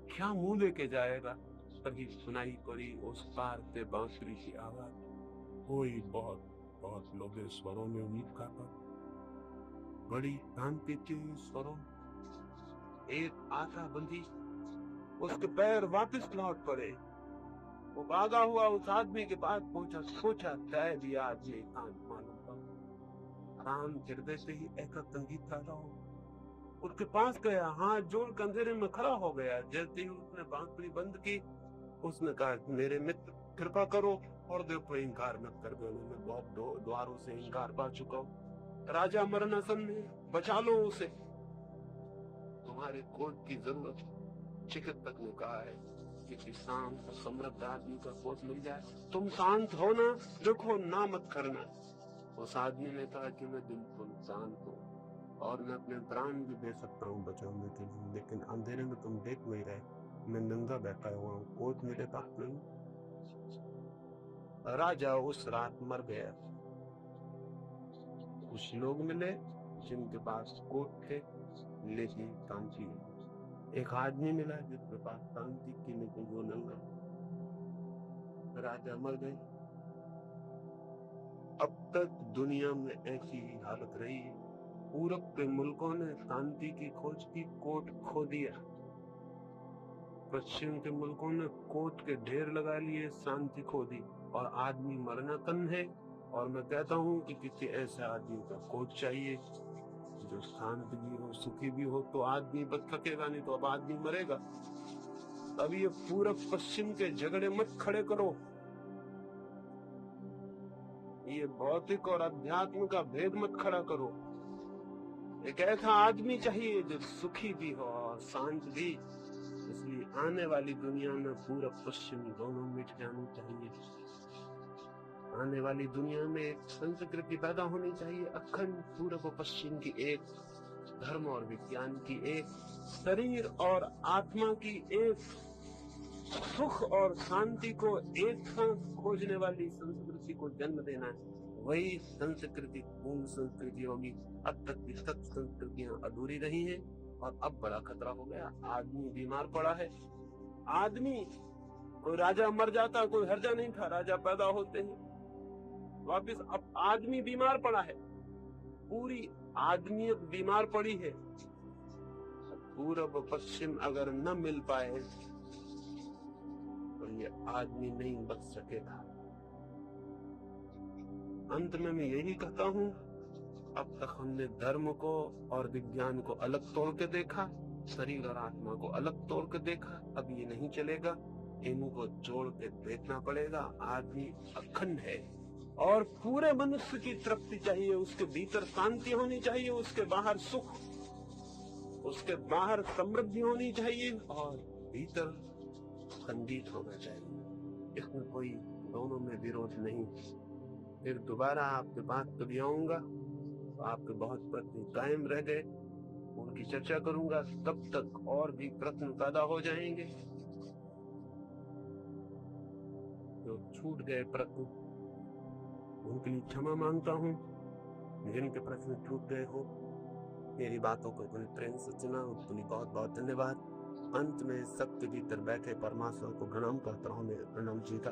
क्या मुंह लेके जाएगा? तभी सुनाई पड़ी उस पार से बांसुरी की आवाज। कोई बहुत बहुत लोगे स्वरों में उम्मीद का पर बड़ी शांति थी स्वरों। एक आशा बंधी, उसके पैर वापस लौट पड़े। वो भागा हुआ उस आदमी के पास पहुंचा, सोचा शायद ये आदमी मालूम था। आराम हृदय से ही ऐसा संगीत था रहा। उसके पास गया, हाथ जोड़ के अंधेरे में खड़ा हो गया। जैसे ही उसने बांसुरी बंद की, उसने कहा मेरे मित्र कृपा करो और देखो इंकार मत कर दो, मैं बहुत द्वारों से इंकार पा चुका हूँ। राजा मरणासन में बचा लो उसे, तुम्हारे कोट की जरूरत। चिकित्सक ने कहा है किसी शांत समृद्ध आदमी का कोट मिल जाए, तुम शांत हो ना, देखो ना मत करना। उस आदमी ने कहा कि मैं बिल्कुल शांत हूँ और मैं अपने प्राण भी दे सकता हूँ बचाने के लिए, लेकिन अंधेरे में तुम देख नहीं रहे, मैं नंगा बैठा हुआ हूँ, कोट मेरे पास नहीं। राजा उस रात मर गया। कुछ लोग मिले जिनके पास कोट थे लेकिन शांति नहीं। एक आदमी मिला जिसके पास शांति की लेकिन वो नंगा। राजा मर गए। अब तक दुनिया में ऐसी ही हालत रही है। पूरब के मुल्कों ने शांति की खोज की, कोट खो दिया। पश्चिम के मुल्कों ने कोट के ढेर लगा लिए, शांति खो दी और आदमी मरनापन है। और मैं कहता हूँ कि किसी ऐसे आदमी का कोट चाहिए जो शांत भी हो, सुखी भी हो, तो आदमी बच सकेगा, नहीं तो अब आदमी मरेगा। अब ये पूरब पश्चिम के झगड़े मत खड़े करो, ये भौतिक और अध्यात्म का भेद मत खड़ा करो। एक ऐसा आदमी चाहिए जो सुखी भी हो और शांत भी। इसलिए आने वाली दुनिया में पूरब पश्चिम दोनों मिट जानी चाहिए। आने वाली दुनिया में एक संस्कृति पैदा होनी चाहिए, अखंड पूरब और पश्चिम की एक, धर्म और विज्ञान की एक, शरीर और आत्मा की एक, सुख और शांति को एक साथ खोजने वाली संस्कृति को जन्म देना है। वही संस्कृति पूर्ण संस्कृति होगी। अब तक की सब संस्कृतियां अधूरी रही हैं और अब बड़ा खतरा हो गया। आदमी बीमार पड़ा है। आदमी, कोई राजा मर जाता कोई हर्जा नहीं था, राजा पैदा होते हैं वापिस। अब आदमी बीमार पड़ा है, पूरी आदमियत बीमार पड़ी है। पूरब पश्चिम अगर न मिल पाए तो ये आदमी नहीं बच सकेगा। अंत में मैं यही कहता हूँ, अब तक हमने धर्म को और विज्ञान को अलग तोड़ के देखा, शरीर और आत्मा को अलग तोड़ के देखा। अब ये नहीं चलेगा, इनको जोड़ के देखना पड़ेगा। आदमी अखंड है और पूरे मनुष्य की तृप्ति चाहिए, उसके भीतर शांति होनी चाहिए, उसके बाहर सुख, उसके बाहर समृद्धि होनी चाहिए और भीतर संगीत होना चाहिए। इसमें कोई दोनों में विरोध नहीं। फिर दोबारा आपके पास कभी आऊंगा तो आपके बहुत प्रश्न कायम रह गए, उनकी चर्चा करूंगा। तब तक और भी प्रश्न पैदा हो जाएंगे, जो छूट गए प्रश्न उनके लिए क्षमा मांगता हूँ। जिनके प्रश्न छूट गए हो, मेरी बातों को इतने प्रेम से सुना, उसके लिए बहुत बहुत धन्यवाद। अंत में सबके भीतर बैठे परमात्मा को प्रणाम करता हूँ। मेरे प्रणाम जी का